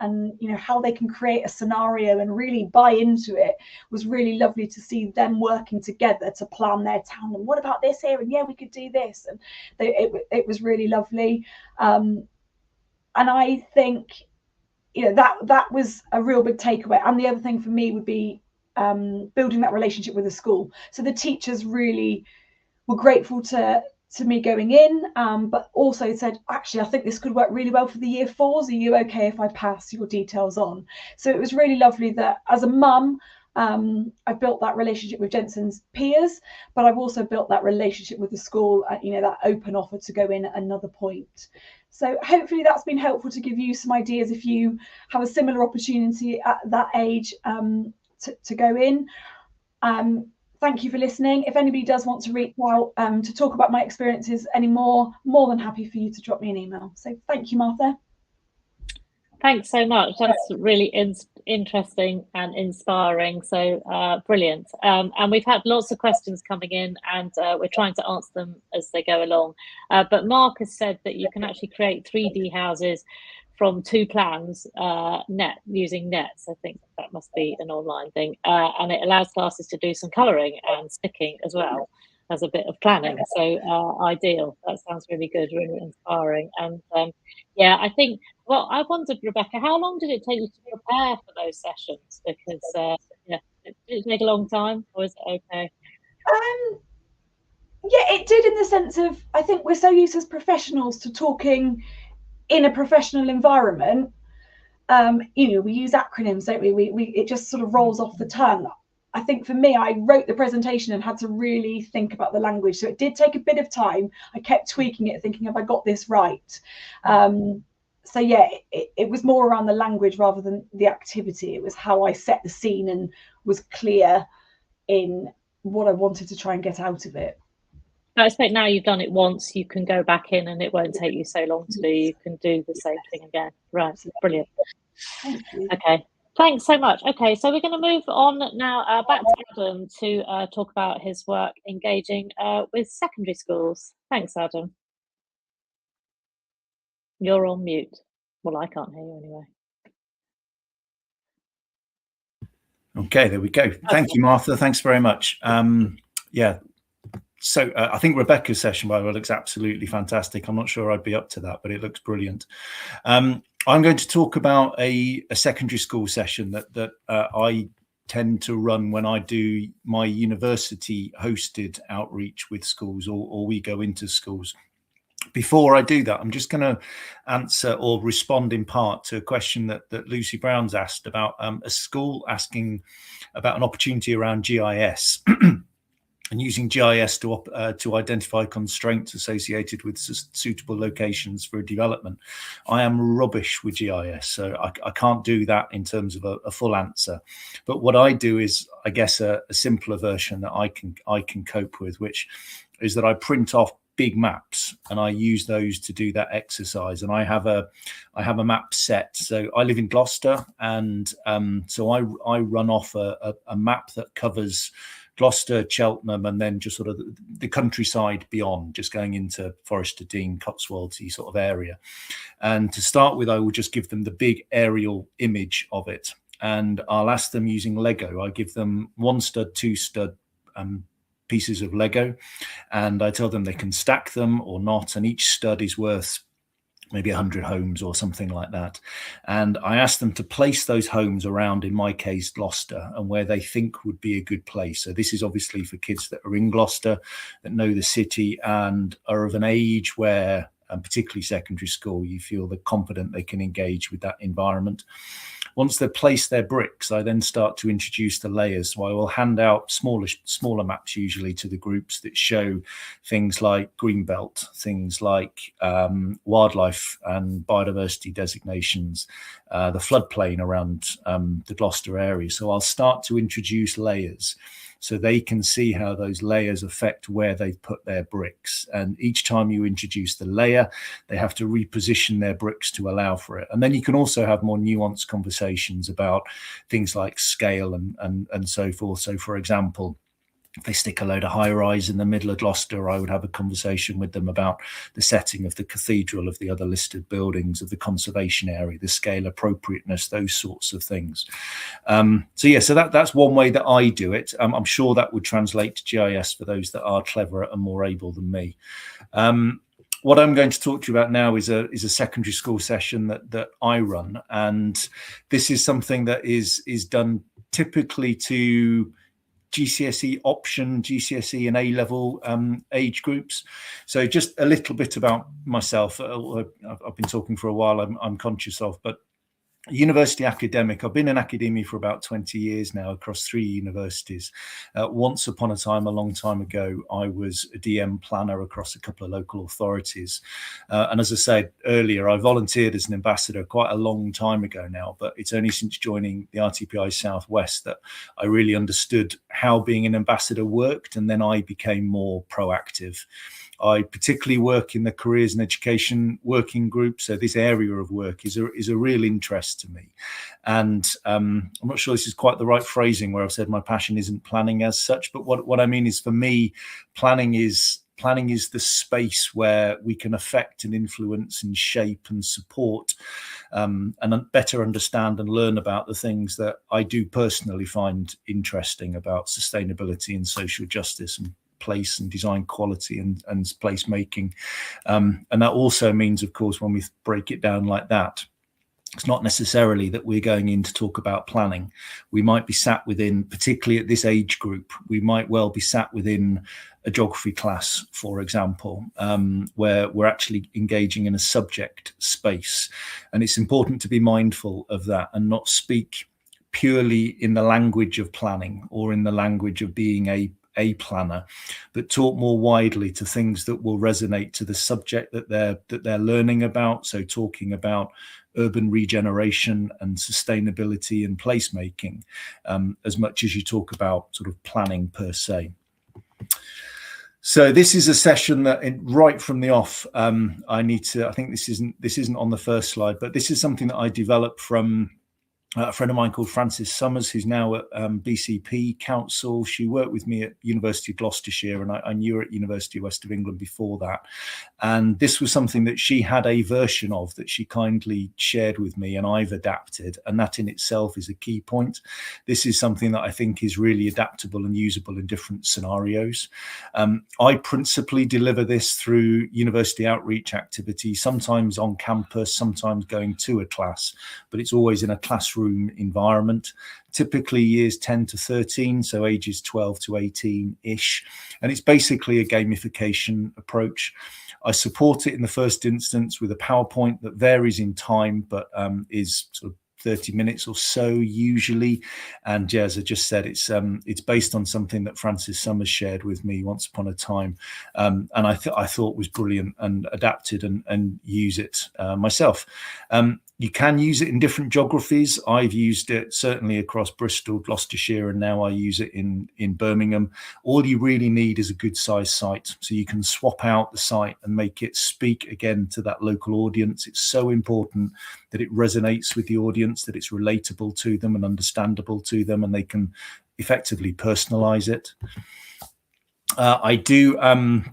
how they can create a scenario and really buy into it was really lovely to see them working together to plan their town. And what about this here? And yeah, we could do this. And it was really lovely. And I think that was a real big takeaway. And the other thing for me would be building that relationship with the school. So the teachers really were grateful to me going in, but also said, actually, I think this could work really well for the year 4s. Are you okay if I pass your details on? So it was really lovely that as a mum, I built that relationship with Jensen's peers, but I've also built that relationship with the school, that open offer to go in at another point. So hopefully that's been helpful to give you some ideas if you have a similar opportunity at that age to go in. Thank you for listening. If anybody does want to reach out to talk about my experiences anymore, more than happy for you to drop me an email. So thank you, Martha. Thanks so much. That's really interesting and inspiring. So brilliant. And we've had lots of questions coming in, and we're trying to answer them as they go along. But Mark has said that you can actually create 3D houses from 2 plans using nets. I think that must be an online thing, and it allows classes to do some colouring and sticking as well as a bit of planning. So ideal. That sounds really good, really inspiring. And yeah, I think, well, I wondered, Rebecca, how long did it take you to prepare for those sessions? Because did it take a long time, or is it okay? Yeah, it did, in the sense of, I think we're so used as professionals to talking in a professional environment. We use acronyms, don't we? It just sort of rolls off the tongue. I think for me, I wrote the presentation and had to really think about the language. So it did take a bit of time. I kept tweaking it, thinking, have I got this right? So yeah, it was more around the language rather than the activity. It was how I set the scene and was clear in what I wanted to try and get out of it. I expect now you've done it once, you can go back in and it won't take you so long to do. You can do the same thing again. Right, brilliant. Thank you. Okay, thanks so much. Okay, so we're going to move on now back to Adam to talk about his work engaging with secondary schools. Thanks, Adam. You're on mute. Well, I can't hear you anyway. Okay, there we go. Thank you, Martha. Thanks very much. Yeah. So I think Rebecca's session, by the way, looks absolutely fantastic. I'm not sure I'd be up to that, but it looks brilliant. I'm going to talk about a secondary school session that I tend to run when I do my university hosted outreach with schools, or we go into schools. Before I do that, I'm just going to answer or respond in part to a question that Lucy Brown's asked about a school asking about an opportunity around GIS. And using GIS to identify constraints associated with suitable locations for development. I am rubbish with GIS, so I can't do that in terms of a full answer. But what I do is, I guess, a simpler version that I can cope with, which is that I print off big maps and I use those to do that exercise. And I have a map set. So I live in Gloucester, and so I run off a map that covers Gloucester, Cheltenham, and then just sort of the countryside beyond, just going into Forest of Dean, Cotswoldsy sort of area. And to start with, I will just give them the big aerial image of it. And I'll ask them using Lego. I give them 1 stud, 2 stud pieces of Lego, and I tell them they can stack them or not. And each stud is worth maybe 100 homes or something like that. And I asked them to place those homes around, in my case, Gloucester, and where they think would be a good place. So this is obviously for kids that are in Gloucester, that know the city and are of an age where, and particularly secondary school, you feel they're confident they can engage with that environment. Once they've placed their bricks, I then start to introduce the layers. So I will hand out smaller maps usually to the groups that show things like greenbelt, things like wildlife and biodiversity designations, the floodplain around the Gloucester area. So I'll start to introduce layers, so they can see how those layers affect where they've put their bricks. And each time you introduce the layer, they have to reposition their bricks to allow for it. And then you can also have more nuanced conversations about things like scale and so forth. So, for example, if they stick a load of high-rise in the middle of Gloucester, I would have a conversation with them about the setting of the cathedral, of the other listed buildings, of the conservation area, the scale appropriateness, those sorts of things. So that's one way that I do it. I'm sure that would translate to GIS for those that are cleverer and more able than me. What I'm going to talk to you about now is a secondary school session that I run, and this is something that is done typically to GCSE option, GCSE and A-level age groups. So just a little bit about myself. I've been talking for a while, I'm conscious of, but university academic. I've been in academia for about 20 years now across 3 universities. Once upon a time, a long time ago, I was a DM planner across a couple of local authorities. And as I said earlier, I volunteered as an ambassador quite a long time ago now, but it's only since joining the RTPI Southwest that I really understood how being an ambassador worked. And then I became more proactive. I particularly work in the careers and education working group. So this area of work is a real interest to me. And I'm not sure this is quite the right phrasing where I've said my passion isn't planning as such, but what I mean is, for me, planning is the space where we can affect and influence and shape and support and better understand and learn about the things that I do personally find interesting about sustainability and social justice and place and design quality and place making. And that also means, of course, when we break it down like that, it's not necessarily that we're going in to talk about planning. We might be sat within, particularly at this age group, we might well be sat within a geography class, for example, where we're actually engaging in a subject space. And it's important to be mindful of that and not speak purely in the language of planning or in the language of being a planner, but talk more widely to things that will resonate to the subject that they're learning about. So talking about urban regeneration and sustainability and placemaking, as much as you talk about sort of planning per se. So this is a session that right from the off, I think this isn't on the first slide, but this is something that I developed from a friend of mine called Frances Summers, who's now at BCP Council. She worked with me at University of Gloucestershire, and I knew her at University of West of England before that. And this was something that she had a version of that she kindly shared with me, and I've adapted. And that in itself is a key point. This is something that I think is really adaptable and usable in different scenarios. I principally deliver this through university outreach activities, sometimes on campus, sometimes going to a class, but it's always in a classroom environment, typically years 10 to 13, so ages 12 to 18-ish. And it's basically a gamification approach. I support it in the first instance with a PowerPoint that varies in time, but is sort of 30 minutes or so usually. And yeah, as I just said, it's based on something that Frances Summers shared with me once upon a time, and I thought was brilliant, and adapted and use it myself. You can use it in different geographies. I've used it certainly across Bristol, Gloucestershire, and now I use it in Birmingham. All you really need is a good sized site. So you can swap out the site and make it speak again to that local audience. It's so important that it resonates with the audience, that it's relatable to them and understandable to them, and they can effectively personalize it. I do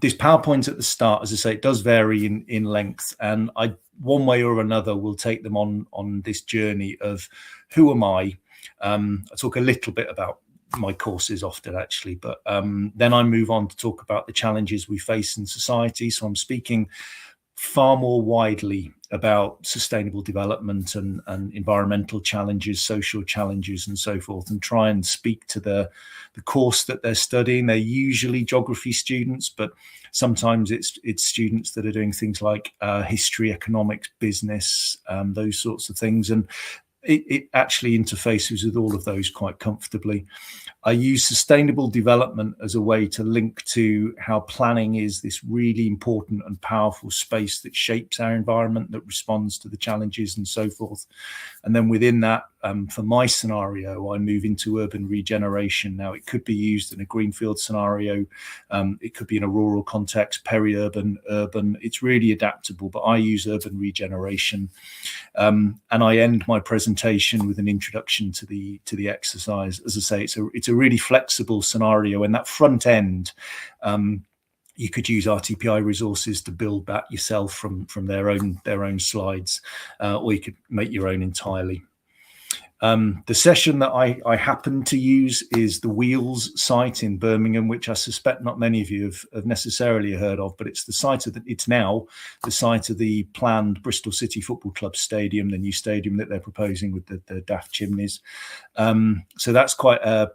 this PowerPoint at the start, as I say, it does vary in length, and I one way or another will take them on this journey of who am I. I talk a little bit about my courses often actually, but then I move on to talk about the challenges we face in society. So I'm speaking far more widely about sustainable development and environmental challenges, social challenges, and so forth, and try and speak to the course that they're studying. They're usually geography students, but sometimes it's students that are doing things like history, economics, business, those sorts of things. And it actually interfaces with all of those quite comfortably. I use sustainable development as a way to link to how planning is this really important and powerful space that shapes our environment, that responds to the challenges and so forth. And then within that, for my scenario, I move into urban regeneration. Now, it could be used in a greenfield scenario. It could be in a rural context, peri-urban, urban. It's really adaptable, but I use urban regeneration. And I end my presentation with an introduction to the exercise. As I say, it's a really flexible scenario, and that front end, you could use RTPI resources to build that yourself from their own slides, or you could make your own entirely. The session that I happen to use is the Wheels site in Birmingham, which I suspect not many of you have necessarily heard of, but it's now the site of the planned Bristol City Football Club stadium, the new stadium that they're proposing with the daft chimneys. So that's quite a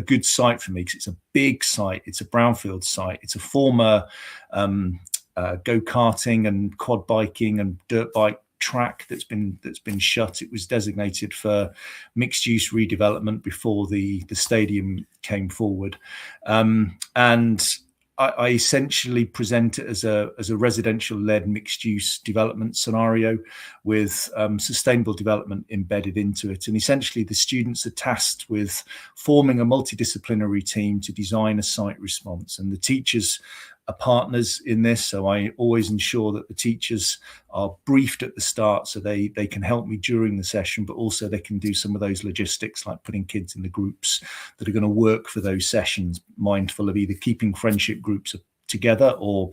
good site for me, because it's a big site. It's a brownfield site. It's a former go-karting and quad biking and dirt bike track that's been shut. It was designated for mixed use redevelopment before the stadium came forward, and I essentially present it as a residential led mixed use development scenario with sustainable development embedded into it. And essentially the students are tasked with forming a multidisciplinary team to design a site response, and the teachers are partners in this. So I always ensure that the teachers are briefed at the start, so they can help me during the session, but also they can do some of those logistics like putting kids in the groups that are going to work for those sessions, mindful of either keeping friendship groups together or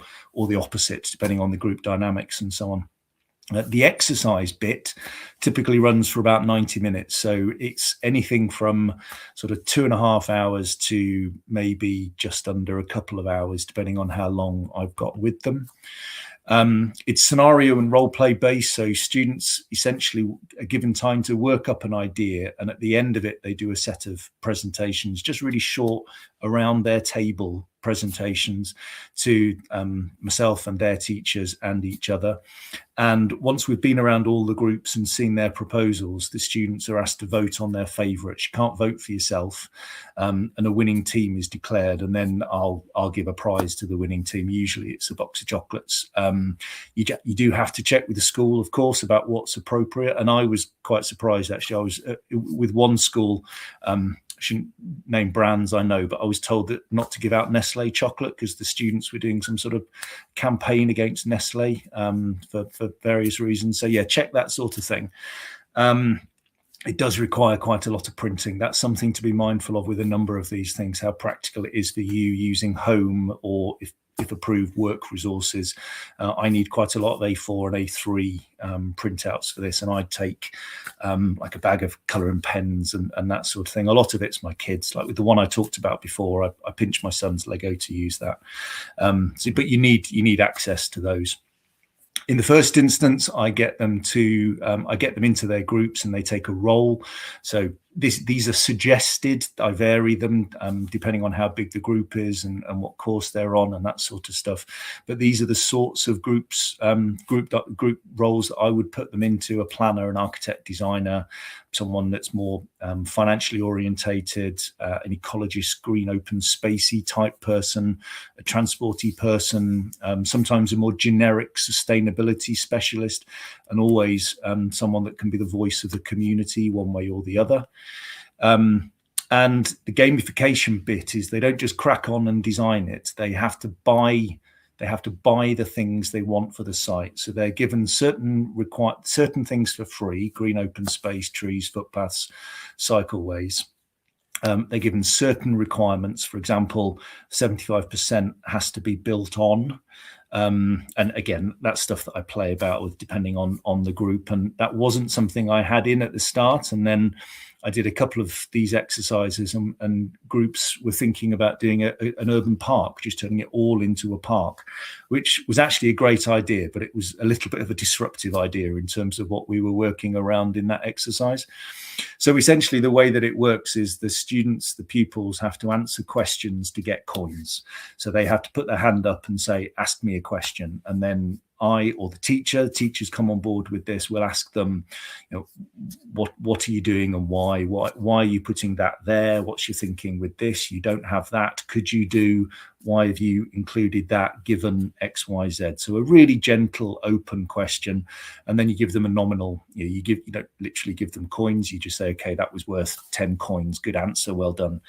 the opposite, depending on the group dynamics and so on. The exercise bit typically runs for about 90 minutes. So it's anything from sort of 2.5 hours to maybe just under a couple of hours, depending on how long I've got with them. It's scenario and role play based. So students essentially are given time to work up an idea, and at the end of it, they do a set of presentations, just really short around their table presentations to myself and their teachers and each other. And once we've been around all the groups and seen their proposals, the students are asked to vote on their favourites. You can't vote for yourself, and a winning team is declared, and then I'll give a prize to the winning team. Usually it's a box of chocolates. You do have to check with the school, of course, about what's appropriate, and I was quite surprised actually. I was with one school, shouldn't name brands, I know, but I was told that not to give out Nestle chocolate because the students were doing some sort of campaign against Nestle for various reasons. So yeah, check that sort of thing. It does require quite a lot of printing. That's something to be mindful of with a number of these things, how practical it is for you using home or if approved work resources. I need quite a lot of A4 and A3 printouts for this, and I'd take like a bag of colouring pens and that sort of thing. A lot of it's my kids, like with the one I talked about before. I pinch my son's Lego to use that. But you need access to those. In the first instance, I get them into their groups and they take a role. So these are suggested. I vary them depending on how big the group is and what course they're on and that sort of stuff. But these are the sorts of group roles that I would put them into: a planner, an architect, designer, someone that's more financially orientated, an ecologist, green open spacey type person, a transporty person, sometimes a more generic sustainability specialist, and always someone that can be the voice of the community one way or the other. And the gamification bit is they don't just crack on and design it. They have to buy the things they want for the site. So they're given certain things for free: green open space, trees, footpaths, cycleways. They're given certain requirements. For example, 75% has to be built on. And again, that's stuff that I play about with depending on the group. And that wasn't something I had in at the start. And then I did a couple of these exercises and groups were thinking about doing an urban park, just turning it all into a park, which was actually a great idea, but it was a little bit of a disruptive idea in terms of what we were working around in that exercise. So essentially the way that it works is the students, the pupils, have to answer questions to get coins. So they have to put their hand up and say, ask me a question. And then I or the teachers come on board with this. We'll ask them, what are you doing and why are you putting that there? What's your thinking with this? You don't have that. Could you do? Why have you included that given X, Y, Z? So a really gentle, open question. And then you give them a nominal, you don't literally give them coins. You just say, okay, that was worth 10 coins. Good answer. Well done.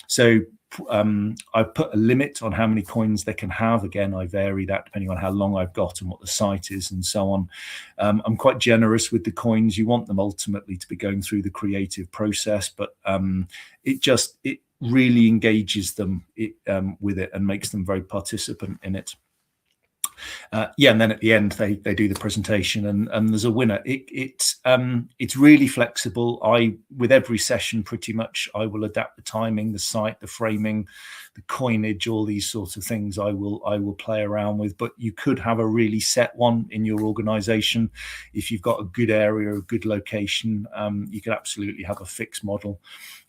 So I put a limit on how many coins they can have. Again, I vary that depending on how long I've got and what the site is and so on. I'm quite generous with the coins. You want them ultimately to be going through the creative process, but it really engages them with it and makes them very participant in it. And then at the end they do the presentation and there's a winner. It's really flexible. With every session pretty much I will adapt the timing, the site, the framing, the coinage, all these sorts of things I will play around with. But you could have a really set one in your organization. If you've got a good area, a good location, you could absolutely have a fixed model.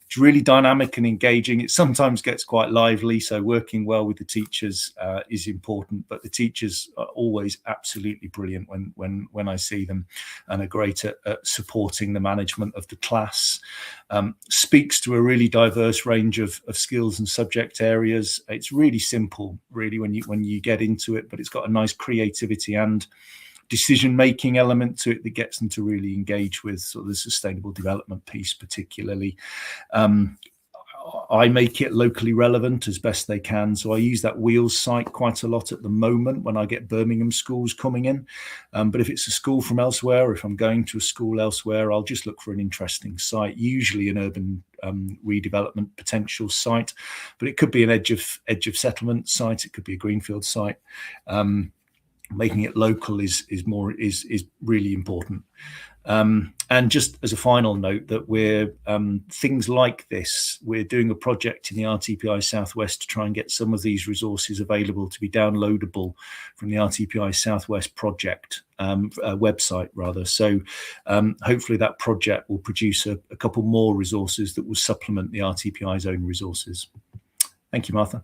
It's really dynamic and engaging. It sometimes gets quite lively, so working well with the teachers is important, but the teachers are always absolutely brilliant when I see them and are great at supporting the management of the class. Speaks to a really diverse range of skills and subject areas. It's really simple, really, when you get into it, but it's got a nice creativity and decision-making element to it that gets them to really engage with sort of the sustainable development piece particularly. I make it locally relevant as best they can. So I use that Wheels site quite a lot at the moment when I get Birmingham schools coming in. But if it's a school from elsewhere, or if I'm going to a school elsewhere, I'll just look for an interesting site, usually an urban redevelopment potential site, but it could be an edge of settlement site. It could be a greenfield site. Making it local is really important. And just as a final note, that we're things like this, we're doing a project in the RTPI Southwest to try and get some of these resources available to be downloadable from the RTPI Southwest project website rather. So hopefully that project will produce a couple more resources that will supplement the RTPI's own resources. Thank you, Martha.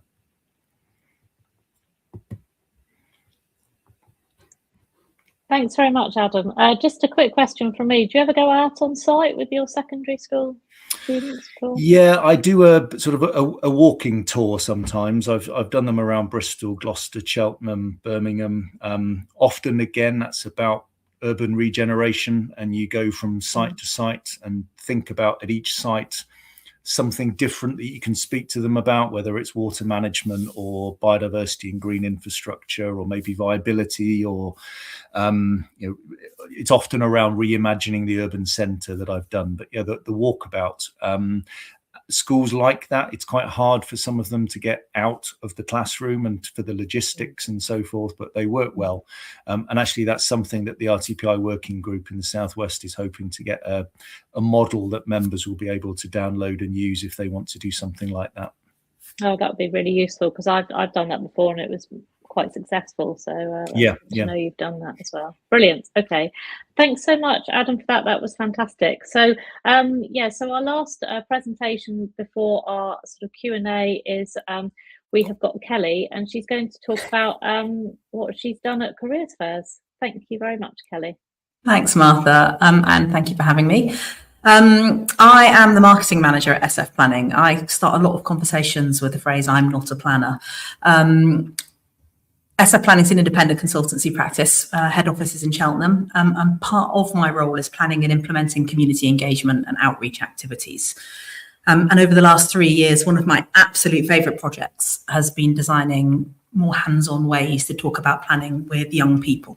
Thanks very much, Adam. Just a quick question from me. Do you ever go out on site with your secondary school students? Yeah, I do a sort of a walking tour sometimes. I've done them around Bristol, Gloucester, Cheltenham, Birmingham. Often, again, that's about urban regeneration, and you go from site to site and think about at each site something different that you can speak to them about, whether it's water management or biodiversity and green infrastructure, or maybe viability, or it's often around reimagining the urban centre that I've done. But yeah, the walkabout. Schools like that, it's quite hard for some of them to get out of the classroom and for the logistics and so forth, but they work well. And actually, that's something that the RTPI working group in the Southwest is hoping to get a model that members will be able to download and use if they want to do something like that. Oh, that would be really useful, because I've done that before and it was quite successful. So yeah, I know you've done that as well. Brilliant. Okay, thanks so much, Adam, for that. That was fantastic. So so our last presentation before our sort of Q&A is we have got Kelly, and she's going to talk about what she's done at careers fairs. Thank you very much, Kelly. Thanks, Martha, and thank you for having me. I am the marketing manager at SF Planning. I start a lot of conversations with the phrase, "I'm not a planner." SF Planning is an independent consultancy practice. Head office is in Cheltenham, and part of my role is planning and implementing community engagement and outreach activities. And over the last 3 years, one of my absolute favourite projects has been designing more hands-on ways to talk about planning with young people.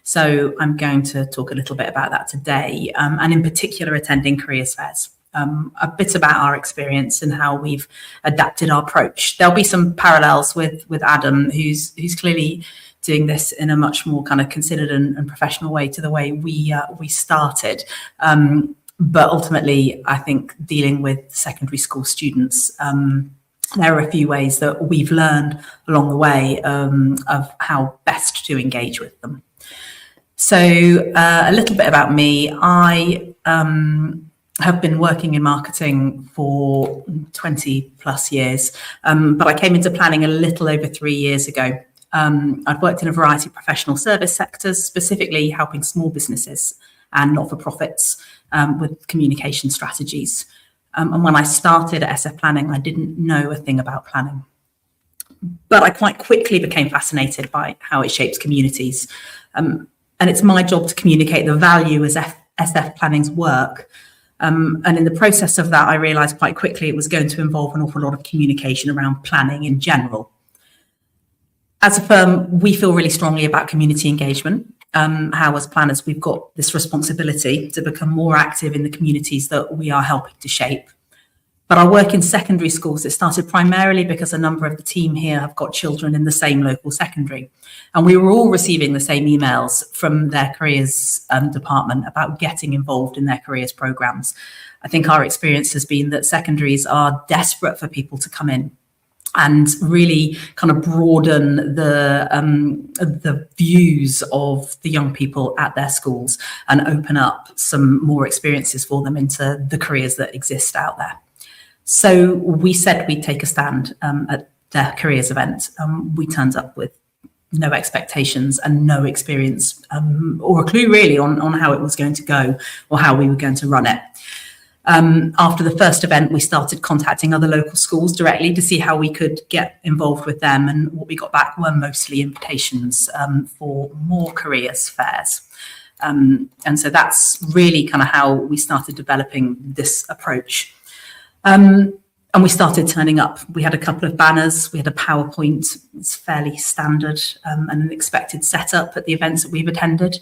So I'm going to talk a little bit about that today, and in particular attending careers fairs. A bit about our experience and how we've adapted our approach. There'll be some parallels with Adam, who's clearly doing this in a much more kind of considered and professional way to the way we started. But ultimately, I think dealing with secondary school students, there are a few ways that we've learned along the way of how best to engage with them. So a little bit about me. I have been working in marketing for 20 plus years, but I came into planning a little over 3 years ago. I'd worked in a variety of professional service sectors, specifically helping small businesses and not-for-profits with communication strategies. And when I started at SF Planning, I didn't know a thing about planning. But I quite quickly became fascinated by how it shapes communities. And it's my job to communicate the value as SF Planning's work. And in the process of that, I realised quite quickly it was going to involve an awful lot of communication around planning in general. As a firm, we feel really strongly about community engagement. How as planners, we've got this responsibility to become more active in the communities that we are helping to shape. But our work in secondary schools, it started primarily because a number of the team here have got children in the same local secondary. And we were all receiving the same emails from their careers department about getting involved in their careers programmes. I think our experience has been that secondaries are desperate for people to come in and really kind of broaden the views of the young people at their schools and open up some more experiences for them into the careers that exist out there. So we said we'd take a stand at their careers event. We turned up with no expectations and no experience or a clue really on how it was going to go or how we were going to run it. After the first event, we started contacting other local schools directly to see how we could get involved with them. And what we got back were mostly invitations for more careers fairs. And so that's really kind of how we started developing this approach. And we started turning up. We had a couple of banners. We had a PowerPoint. It's fairly standard and an expected setup at the events that we've attended.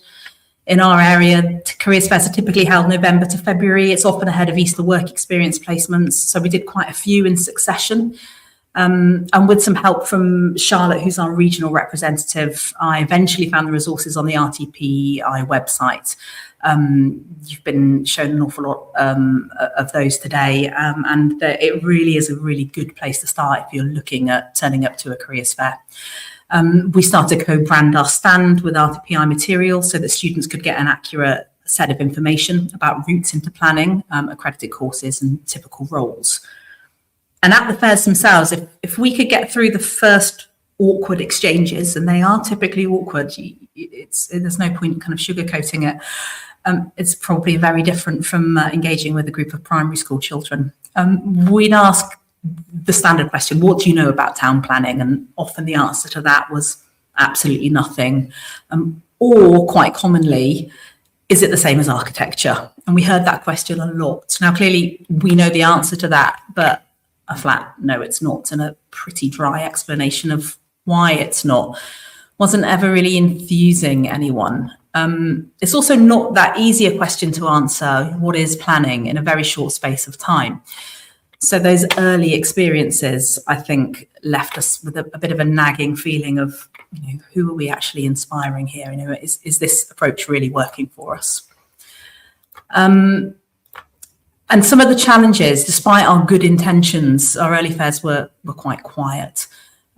In our area, careers fairs are typically held November to February. It's often ahead of Easter work experience placements. So we did quite a few in succession. And with some help from Charlotte, who's our regional representative, I eventually found the resources on the RTPI website. You've been shown an awful lot of those today, and it really is a really good place to start if you're looking at turning up to a careers fair. We started to co-brand our stand with RTPI material so that students could get an accurate set of information about routes into planning, accredited courses and typical roles. And at the fairs themselves, if we could get through the first awkward exchanges, and they are typically awkward, there's no point kind of sugarcoating it. It's probably very different from engaging with a group of primary school children. We'd ask the standard question, what do you know about town planning? And often the answer to that was absolutely nothing. Or quite commonly, is it the same as architecture? And we heard that question a lot. Now, clearly, we know the answer to that, but a flat no, it's not, and a pretty dry explanation of why it's not wasn't ever really enthusing anyone. It's also not that easy a question to answer, what is planning, in a very short space of time. So those early experiences, I think, left us with a bit of a nagging feeling of, who are we actually inspiring here? Is this approach really working for us? And some of the challenges, despite our good intentions, our early fairs were quite quiet.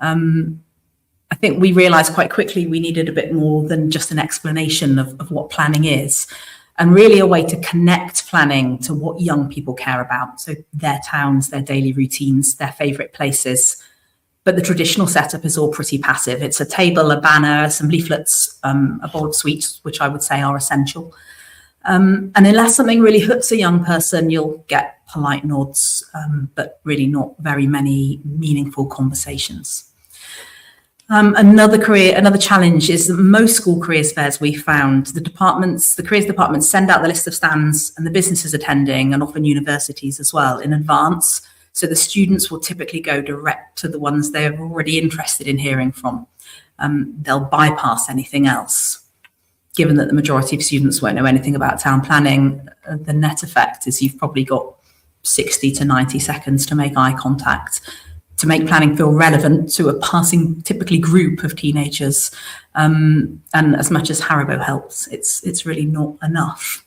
I think we realised quite quickly we needed a bit more than just an explanation of what planning is, and really a way to connect planning to what young people care about. So their towns, their daily routines, their favourite places. But the traditional setup is all pretty passive. It's a table, a banner, some leaflets, a bowl of sweets, which I would say are essential. And unless something really hooks a young person, you'll get polite nods, but really not very many meaningful conversations. Another challenge is that most school careers fairs we found, the careers departments send out the list of stands and the businesses attending, and often universities as well, in advance. So the students will typically go direct to the ones they're already interested in hearing from. They'll bypass anything else. Given that the majority of students won't know anything about town planning, the net effect is you've probably got 60 to 90 seconds to make eye contact, to make planning feel relevant to a passing, typically group of teenagers. And as much as Haribo helps, it's really not enough.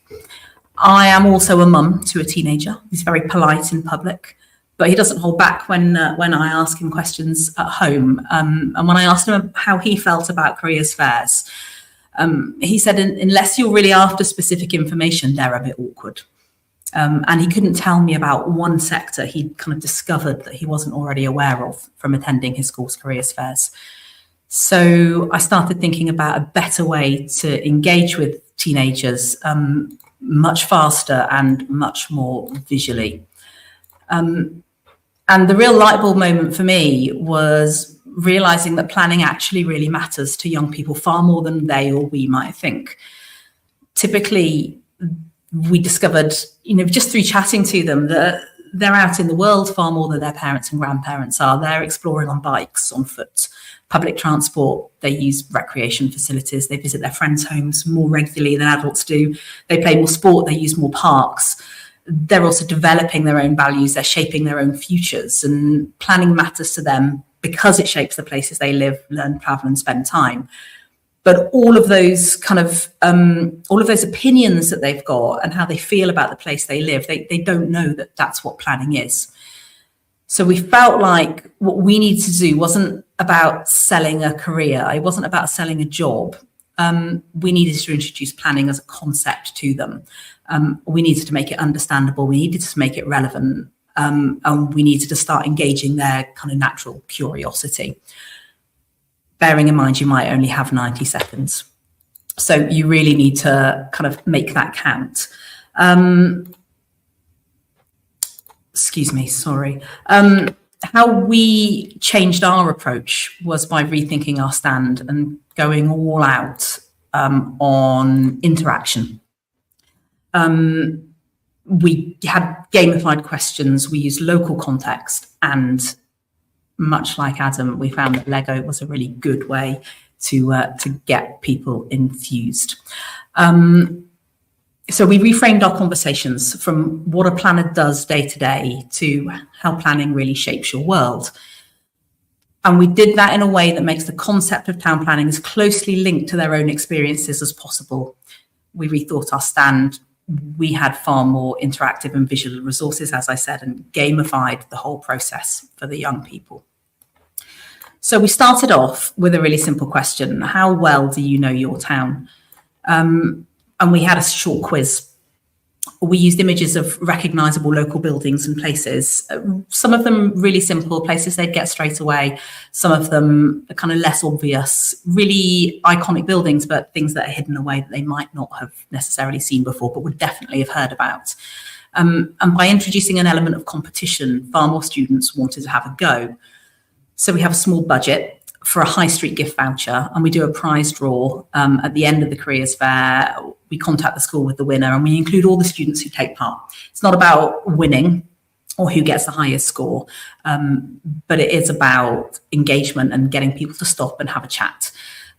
I am also a mum to a teenager. He's very polite in public, but he doesn't hold back when I ask him questions at home. And when I asked him how he felt about careers fairs, he said, unless you're really after specific information, they're a bit awkward. And he couldn't tell me about one sector he'd kind of discovered that he wasn't already aware of from attending his school's careers fairs. So I started thinking about a better way to engage with teenagers much faster and much more visually. And the real light bulb moment for me was realizing that planning actually really matters to young people far more than they or we might think. Typically, we discovered, just through chatting to them, that they're out in the world far more than their parents and grandparents are. They're exploring on bikes, on foot, public transport. They use recreation facilities. They visit their friends' homes more regularly than adults do. They play more sport. They use more parks. They're also developing their own values. They're shaping their own futures. And planning matters to them because it shapes the places they live, learn, travel, and spend time. But all of those all of those opinions that they've got and how they feel about the place they live, they don't know that that's what planning is. So we felt like what we needed to do wasn't about selling a career. It wasn't about selling a job. We needed to introduce planning as a concept to them. We needed to make it understandable. We needed to make it relevant. And we needed to start engaging their kind of natural curiosity. Bearing in mind, you might only have 90 seconds. So you really need to kind of make that count. Excuse me, sorry. How we changed our approach was by rethinking our stand and going all out on interaction. We had gamified questions, we used local context, and much like Adam, we found that Lego was a really good way to get people enthused. So we reframed our conversations from what a planner does day to day to how planning really shapes your world. And we did that in a way that makes the concept of town planning as closely linked to their own experiences as possible. We rethought our stand. We had far more interactive and visual resources, as I said, and gamified the whole process for the young people. So we started off with a really simple question. How well do you know your town? And we had a short quiz. We used images of recognisable local buildings and places. Some of them really simple, places they'd get straight away. Some of them are kind of less obvious, really iconic buildings, but things that are hidden away that they might not have necessarily seen before, but would definitely have heard about. And by introducing an element of competition, far more students wanted to have a go. So we have a small budget for a high street gift voucher, and we do a prize draw at the end of the careers fair. We contact the school with the winner, and we include all the students who take part. It's not about winning or who gets the highest score, but it is about engagement and getting people to stop and have a chat.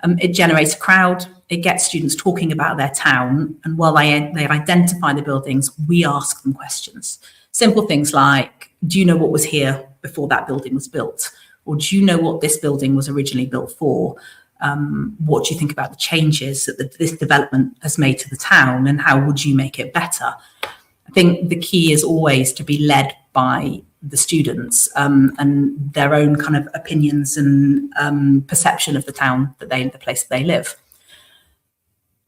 It generates a crowd, it gets students talking about their town, and while they identify the buildings, we ask them questions. Simple things like, do you know what was here before that building was built? Or do you know what this building was originally built for? What do you think about the changes that this development has made to the town, and how would you make it better? I think the key is always to be led by the students and their own kind of opinions and perception of the town the place that they live.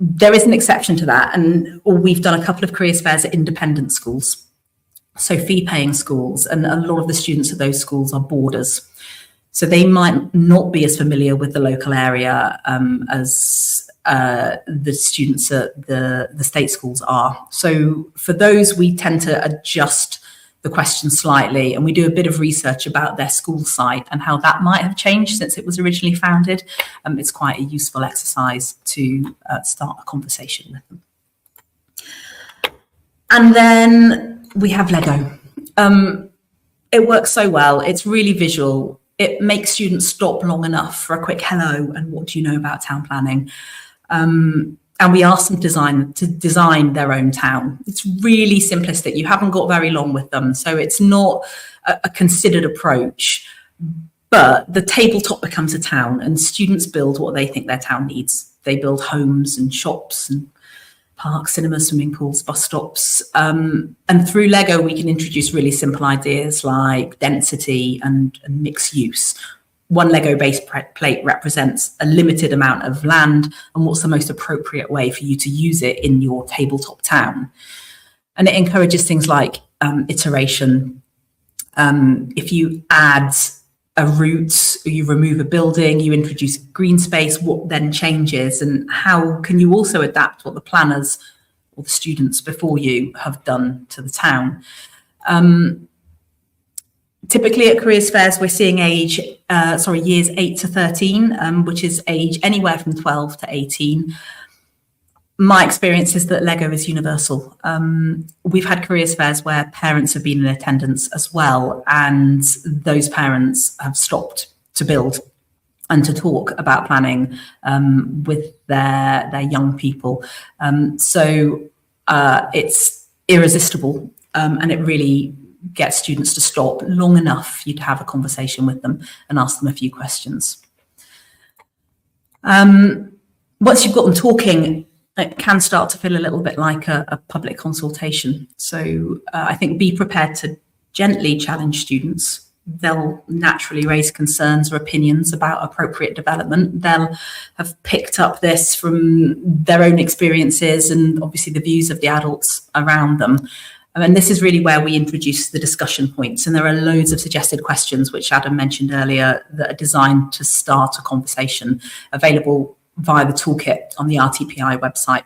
There is an exception to that, and we've done a couple of careers fairs at independent schools, so fee-paying schools, and a lot of the students at those schools are boarders. So they might not be as familiar with the local area as the students at the state schools are. So for those, we tend to adjust the question slightly, and we do a bit of research about their school site and how that might have changed since it was originally founded. It's quite a useful exercise to start a conversation with them. And then we have Lego. It works so well. It's really visual. It makes students stop long enough for a quick hello and what do you know about town planning? And we ask them to design their own town. It's really simplistic. You haven't got very long with them. So it's not a considered approach, but the tabletop becomes a town and students build what they think their town needs. They build homes and shops and parks, cinemas, swimming pools, bus stops. And through Lego, we can introduce really simple ideas like density and mixed use. One Lego base plate represents a limited amount of land and what's the most appropriate way for you to use it in your tabletop town. And it encourages things like iteration. If you add a route, you remove a building, you introduce green space, what then changes, and how can you also adapt what the planners or the students before you have done to the town? Typically at careers fairs, we're seeing years 8 to 13, which is age anywhere from 12 to 18. My experience is that Lego is universal. We've had careers fairs where parents have been in attendance as well, and those parents have stopped to build and to talk about planning with their young people. So it's irresistible, and it really gets students to stop long enough for you to have a conversation with them and ask them a few questions. Once you've got them talking, it can start to feel a little bit like a public consultation. So I think be prepared to gently challenge students. They'll naturally raise concerns or opinions about appropriate development. They'll have picked up this from their own experiences and obviously the views of the adults around them. And this is really where we introduce the discussion points. And there are loads of suggested questions, which Adam mentioned earlier, that are designed to start a conversation, available via the toolkit on the RTPI website.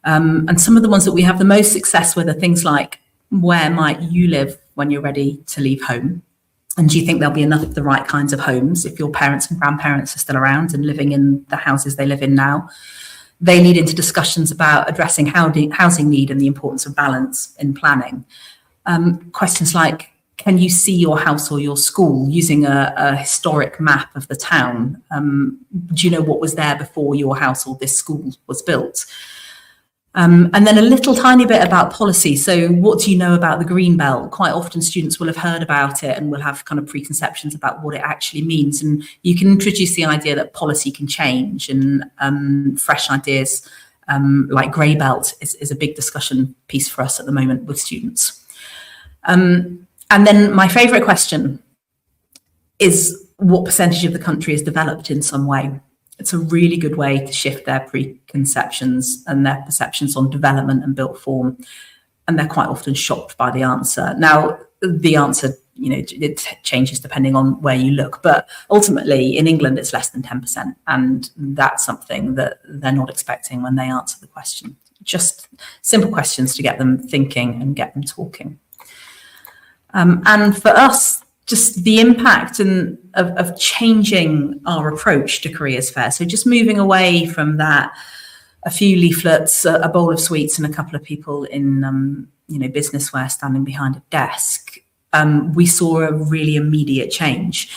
And some of the ones that we have the most success with are things like, where might you live when you're ready to leave home? And do you think there'll be enough of the right kinds of homes if your parents and grandparents are still around and living in the houses they live in now? They lead into discussions about addressing housing need and the importance of balance in planning. Questions like, can you see your house or your school using a historic map of the town? Do you know what was there before your house or this school was built? And then a little tiny bit about policy. So what do you know about the Green Belt? Quite often students will have heard about it and will have kind of preconceptions about what it actually means. And you can introduce the idea that policy can change, and fresh ideas like Grey Belt is a big discussion piece for us at the moment with students. And then my favourite question is, what percentage of the country is developed in some way? It's a really good way to shift their preconceptions and their perceptions on development and built form. and they're quite often shocked by the answer. Now, the answer, it changes depending on where you look, but ultimately in England it's less than 10%, and that's something that they're not expecting when they answer the question. Just simple questions to get them thinking and get them talking. And for us, just the impact of changing our approach to careers fair. So just moving away from that, a few leaflets, a bowl of sweets, and a couple of people in business wear standing behind a desk. We saw a really immediate change.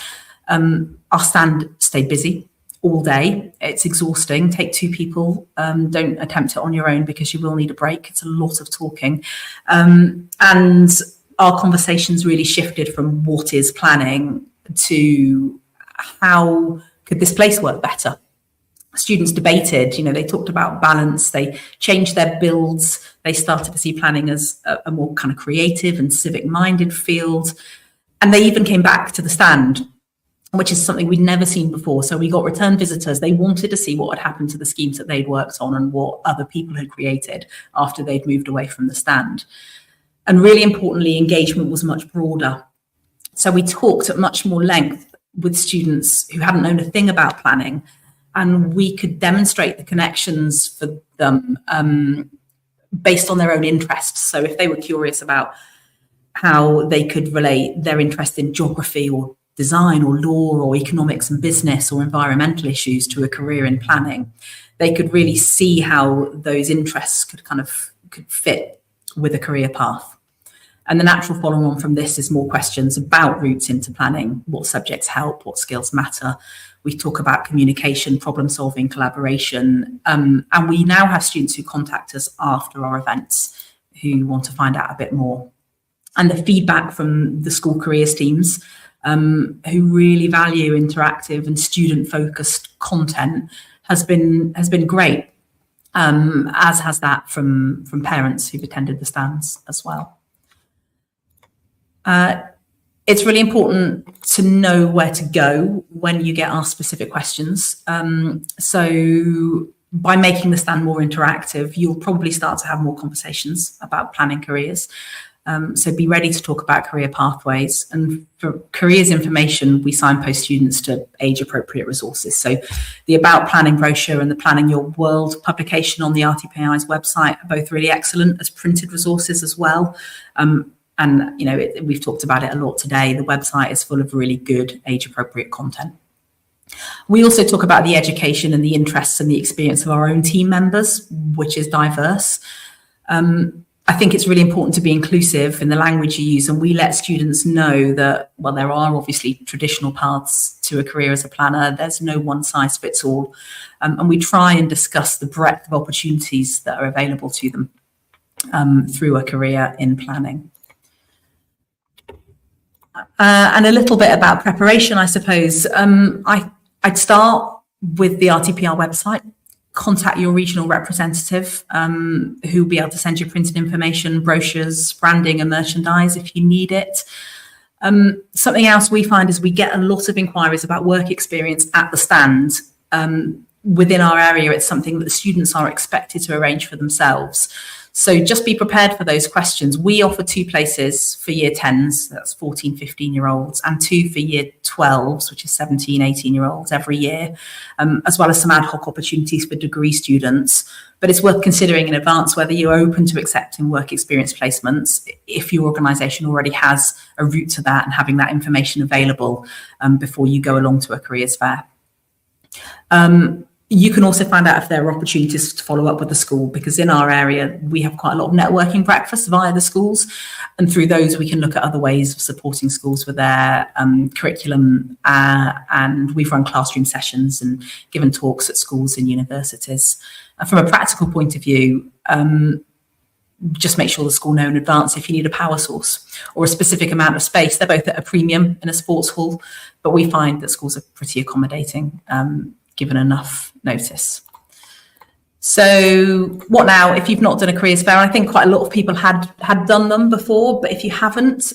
Our stand stayed busy all day. It's exhausting. Take 2 people. Don't attempt it on your own because you will need a break. It's a lot of talking. And our conversations really shifted from what is planning to how could this place work better. Students debated, they talked about balance, they changed their builds, they started to see planning as a more kind of creative and civic-minded field. And they even came back to the stand, which is something we'd never seen before. So we got return visitors. They wanted to see what had happened to the schemes that they'd worked on and what other people had created after they'd moved away from the stand. And really importantly, engagement was much broader. So we talked at much more length with students who hadn't known a thing about planning, and we could demonstrate the connections for them based on their own interests. So if they were curious about how they could relate their interest in geography or design or law or economics and business or environmental issues to a career in planning, they could really see how those interests could fit with a career path. And the natural follow on from this is more questions about routes into planning, what subjects help, what skills matter. We talk about communication, problem solving, collaboration, and we now have students who contact us after our events who want to find out a bit more. And the feedback from the school careers teams who really value interactive and student focused content has been great, as has that from parents who've attended the stands as well. It's really important to know where to go when you get asked specific questions. So by making the stand more interactive, you'll probably start to have more conversations about planning careers. So be ready to talk about career pathways. And for careers information, we signpost students to age-appropriate resources. So the About Planning brochure and the Planning Your World publication on the RTPI's website are both really excellent as printed resources as well. And we've talked about it a lot today. The website is full of really good age-appropriate content. We also talk about the education and the interests and the experience of our own team members, which is diverse. I think it's really important to be inclusive in the language you use, and we let students know that, well, there are obviously traditional paths to a career as a planner. There's no one size fits all. And we try and discuss the breadth of opportunities that are available to them through a career in planning. And a little bit about preparation, I suppose. I'd start with the RTPI website. Contact your regional representative who'll be able to send you printed information, brochures, branding and merchandise if you need it. Something else we find is we get a lot of inquiries about work experience at the stand. Within our area, it's something that the students are expected to arrange for themselves. So just be prepared for those questions. We offer 2 places for year 10s, that's 14, 15-year-olds, and 2 for year 12s, which is 17, 18-year-olds every year, as well as some ad hoc opportunities for degree students. But it's worth considering in advance whether you're open to accepting work experience placements if your organisation already has a route to that and having that information available before you go along to a careers fair. You can also find out if there are opportunities to follow up with the school, because in our area, we have quite a lot of networking breakfasts via the schools. And through those, we can look at other ways of supporting schools with their curriculum. And we've run classroom sessions and given talks at schools and universities. From a practical point of view, just make sure the school know in advance if you need a power source or a specific amount of space. They're both at a premium in a sports hall, but we find that schools are pretty accommodating given enough notice. So what now if you've not done a careers fair? I think quite a lot of people had done them before, but if you haven't,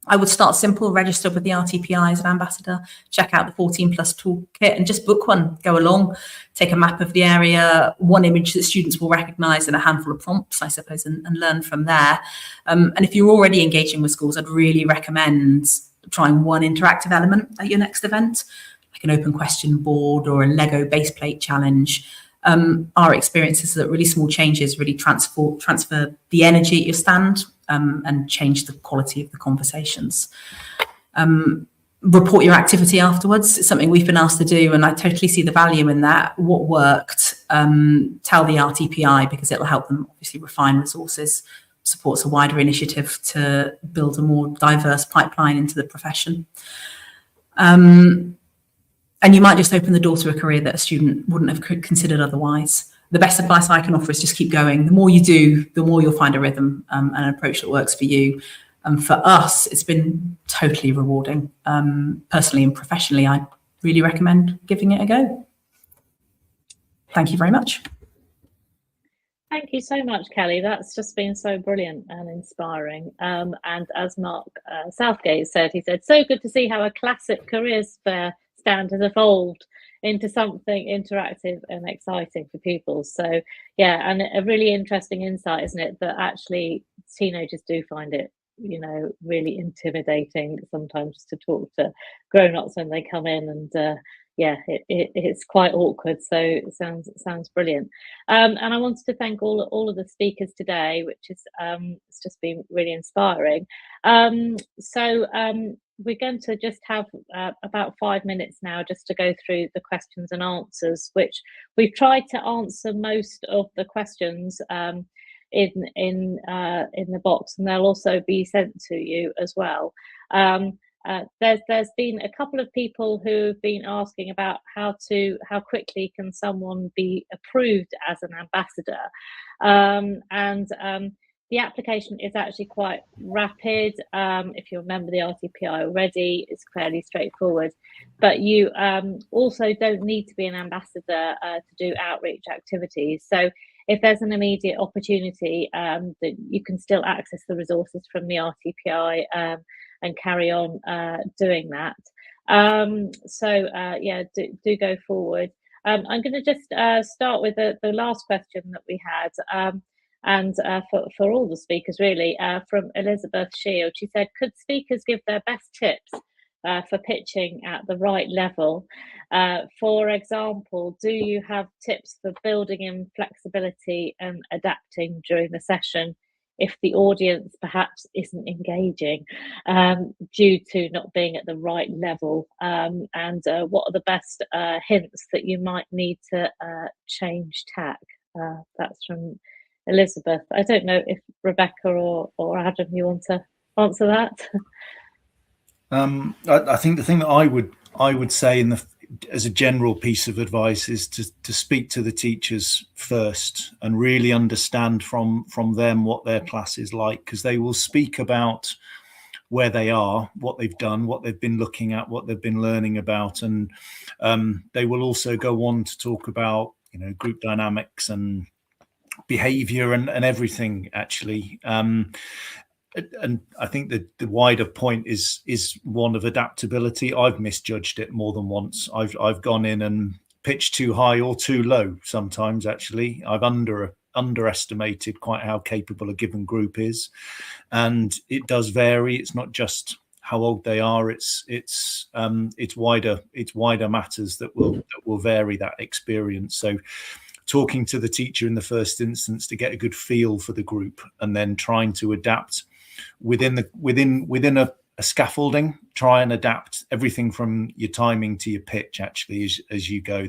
I would start simple, register with the RTPI as an ambassador, check out the 14+ toolkit and just book one, go along, take a map of the area, one image that students will recognise and a handful of prompts, I suppose, and learn from there. And if you're already engaging with schools, I'd really recommend trying one interactive element at your next event, like an open question board or a Lego base plate challenge. Our experience is that really small changes really transfer the energy at your stand and change the quality of the conversations. Report your activity afterwards. It's something we've been asked to do, and I totally see the value in that. What worked, tell the RTPI, because it'll help them obviously refine resources, supports a wider initiative to build a more diverse pipeline into the profession. And you might just open the door to a career that a student wouldn't have considered otherwise. The best advice I can offer is just keep going. The more you do, the more you'll find a rhythm and an approach that works for you. For us, it's been totally rewarding. Personally and professionally, I really recommend giving it a go. Thank you very much. Thank you so much, Kelly. That's just been so brilliant and inspiring. And as Mark Southgate said, he said, so good to see how a classic careers fair stand has evolved into something interactive and exciting for pupils. So yeah, and a really interesting insight, isn't it, that actually teenagers do find it, you know, really intimidating sometimes to talk to grown-ups when they come in, and yeah, it's quite awkward. So it sounds brilliant. And I wanted to thank all of the speakers today, which is it's just been really inspiring. We're going to just have about 5 minutes now just to go through the questions and answers, which we've tried to answer most of the questions in the box, and they'll also be sent to you as well. There's been a couple of people who've been asking about how quickly can someone be approved as an ambassador, the application is actually quite rapid. If you remember the RTPI already, it's fairly straightforward. But you also don't need to be an ambassador to do outreach activities. So if there's an immediate opportunity, that you can still access the resources from the RTPI and carry on doing that. Yeah, do go forward. I'm going to just start with the last question that we had. And for all the speakers really, from Elizabeth Shield. She said, could speakers give their best tips for pitching at the right level? For example, do you have tips for building in flexibility and adapting during the session if the audience perhaps isn't engaging due to not being at the right level? And what are the best hints that you might need to change tack? That's from Elizabeth. I don't know if Rebecca or Adam, you want to answer that? I think the thing that I would say as a general piece of advice is to speak to the teachers first and really understand from them what their class is like, because they will speak about where they are, what they've done, what they've been looking at, what they've been learning about, and they will also go on to talk about, you know, group dynamics and behavior and everything actually. And I think that the wider point is one of adaptability. I've misjudged it more than once. I've gone in and pitched too high or too low sometimes. Actually, I've underestimated quite how capable a given group is, and it does vary. It's not just how old they are. It's wider matters that will vary that experience. So talking to the teacher in the first instance to get a good feel for the group, and then trying to adapt within a scaffolding, try and adapt everything from your timing to your pitch actually as you go.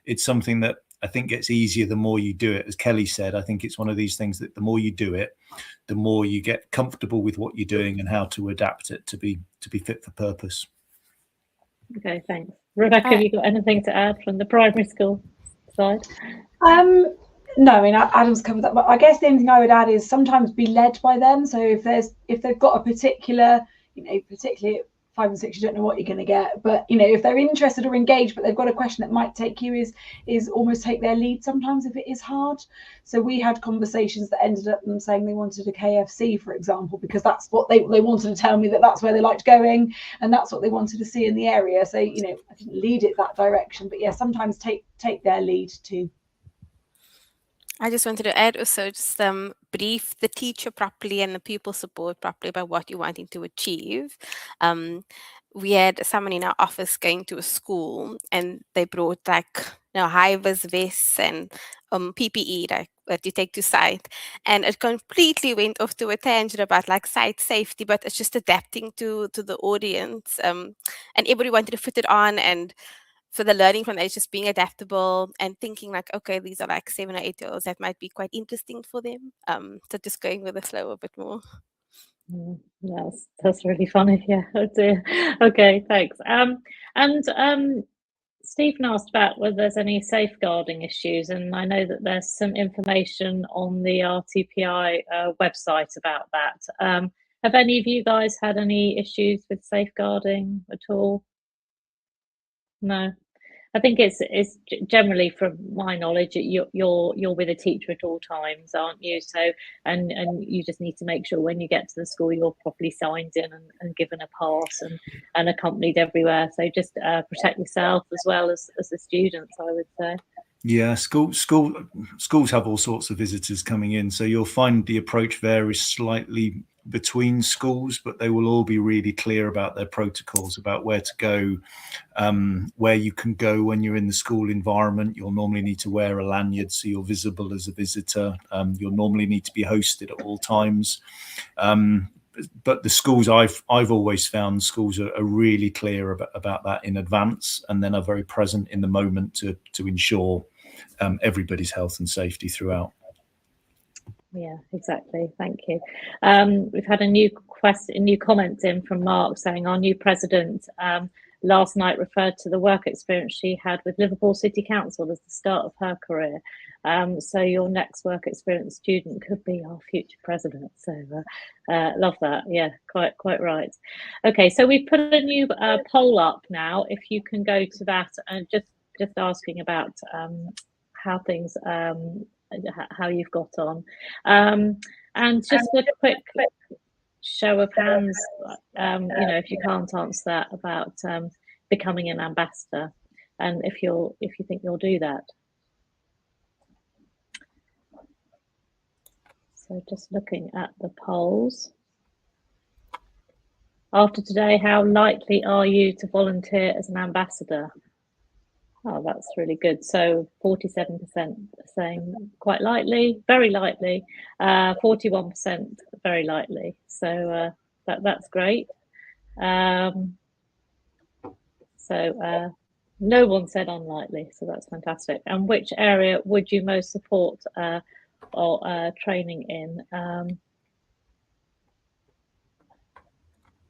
It's something that I think gets easier the more you do it. As Kelly said, I think it's one of these things that the more you do it, the more you get comfortable with what you're doing and how to adapt it to be fit for purpose. Okay, thanks. Rebecca, have you got anything to add from the primary school side? No, I mean, Adam's covered that, but I guess the only thing I would add is sometimes be led by them. So if they've got a particular, particularly 5 and 6, you don't know what you're going to get. But you know, if they're interested or engaged, but they've got a question that might take you, is almost take their lead sometimes if it is hard. So we had conversations that ended up them saying they wanted a KFC, for example, because that's what they wanted to tell me, that's where they liked going and that's what they wanted to see in the area. So you know, I didn't lead it that direction, but yeah, sometimes take their lead too. I just wanted to add also, just brief the teacher properly and the pupil support properly about what you're wanting to achieve. We had someone in our office going to a school and they brought like, you know, high-vis vests and PPE like that you take to site, and it completely went off to a tangent about like site safety, but it's just adapting to the audience, and everybody wanted to fit it on. And for the learning from that, it's just being adaptable and thinking like, okay, these are like 7 or 8 year olds that might be quite interesting for them. So just going with the flow a bit more. That's really funny. Yeah. Oh dear. Okay, thanks. And Stephen asked about whether there's any safeguarding issues, and I know that there's some information on the RTPI website about that. Have any of you guys had any issues with safeguarding at all? No. I think it's generally, from my knowledge, you're with a teacher at all times, aren't you? So and you just need to make sure when you get to the school you're properly signed in and given a pass and accompanied everywhere. So just protect yourself as well as the students, I would say. Yeah, schools have all sorts of visitors coming in, so you'll find the approach varies slightly between schools, but they will all be really clear about their protocols, about where to go, where you can go when you're in the school environment. You'll normally need to wear a lanyard so you're visible as a visitor. You'll normally need to be hosted at all times. But the schools, I've always found schools are really clear about that in advance, and then are very present in the moment to ensure everybody's health and safety throughout. Yeah, exactly. Thank you. We've had a new comment in from Mark saying our new president last night referred to the work experience she had with Liverpool City Council as the start of her career. So your next work experience student could be our future president. So love that. Yeah, quite right. Okay, so we've put a new poll up now. If you can go to that, and just asking about how things. How you've got on, and just a quick show of hands, you know, if you can't answer that, about becoming an ambassador, and if you think you'll do that. So just looking at the polls. After today, how likely are you to volunteer as an ambassador? Oh, that's really good. So 47% saying quite likely, very likely, 41% very likely. So that's great. So no one said unlikely, so that's fantastic. And which area would you most support or training in?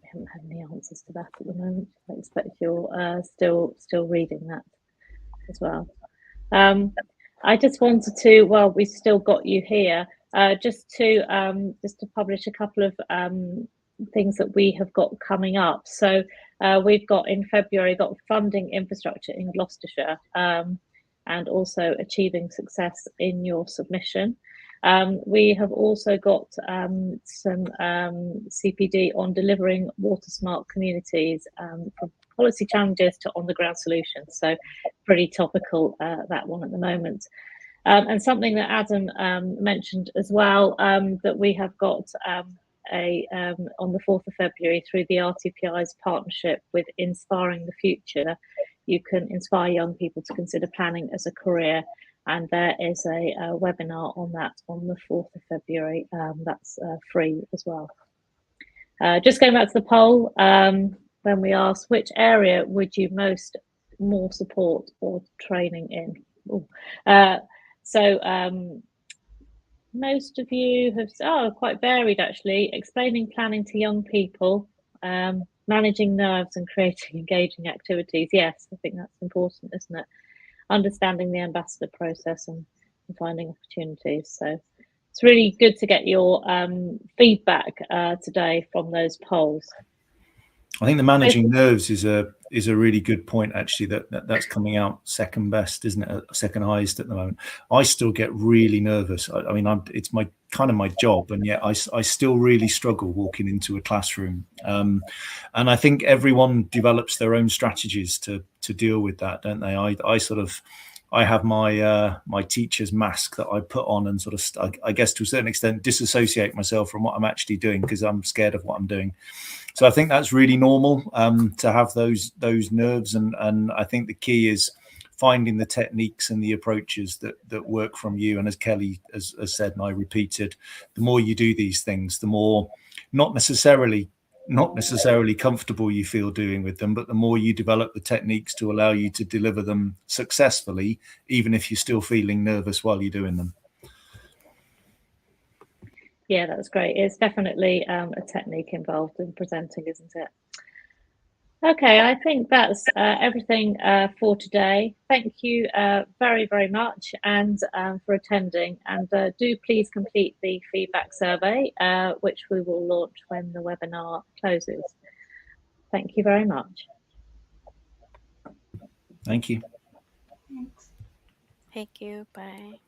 We haven't had any answers to that at the moment. I expect you're still reading that as well. I just wanted to, well, we've still got you here, just to publish a couple of things that we have got coming up. So we've got in February funding infrastructure in Gloucestershire, and also achieving success in your submission. We have also got some CPD on delivering water smart communities, from policy challenges to on-the-ground solutions. So pretty topical, that one at the moment. And something that Adam mentioned as well, that we have got on the 4th of February through the RTPI's partnership with Inspiring the Future. You can inspire young people to consider planning as a career. And there is a webinar on that on the 4th of February. That's free as well. Just going back to the poll, when we asked which area would you more support or training in? So most of you have quite varied actually. Explaining planning to young people, managing nerves and creating engaging activities. Yes, I think that's important, isn't it? Understanding the ambassador process and finding opportunities. So it's really good to get your feedback today from those polls. I think the managing nerves is a really good point, actually. That's coming out second best, isn't it? Second highest at the moment. I still get really nervous. I mean, it's my job, and yet I still really struggle walking into a classroom. And I think everyone develops their own strategies to deal with that, don't they? I have my teacher's mask that I put on and sort of, I guess to a certain extent, disassociate myself from what I'm actually doing because I'm scared of what I'm doing. So I think that's really normal to have those nerves, and I think the key is finding the techniques and the approaches that work from you. And as Kelly has said, and I repeated, the more you do these things, the more not necessarily comfortable you feel doing with them, but the more you develop the techniques to allow you to deliver them successfully, even if you're still feeling nervous while you're doing them. Yeah, that's great. It's definitely a technique involved in presenting, isn't it? Okay, I think that's everything for today. Thank you very, very much and for attending. And do please complete the feedback survey, which we will launch when the webinar closes. Thank you very much. Thank you. Thanks. Thank you. Bye.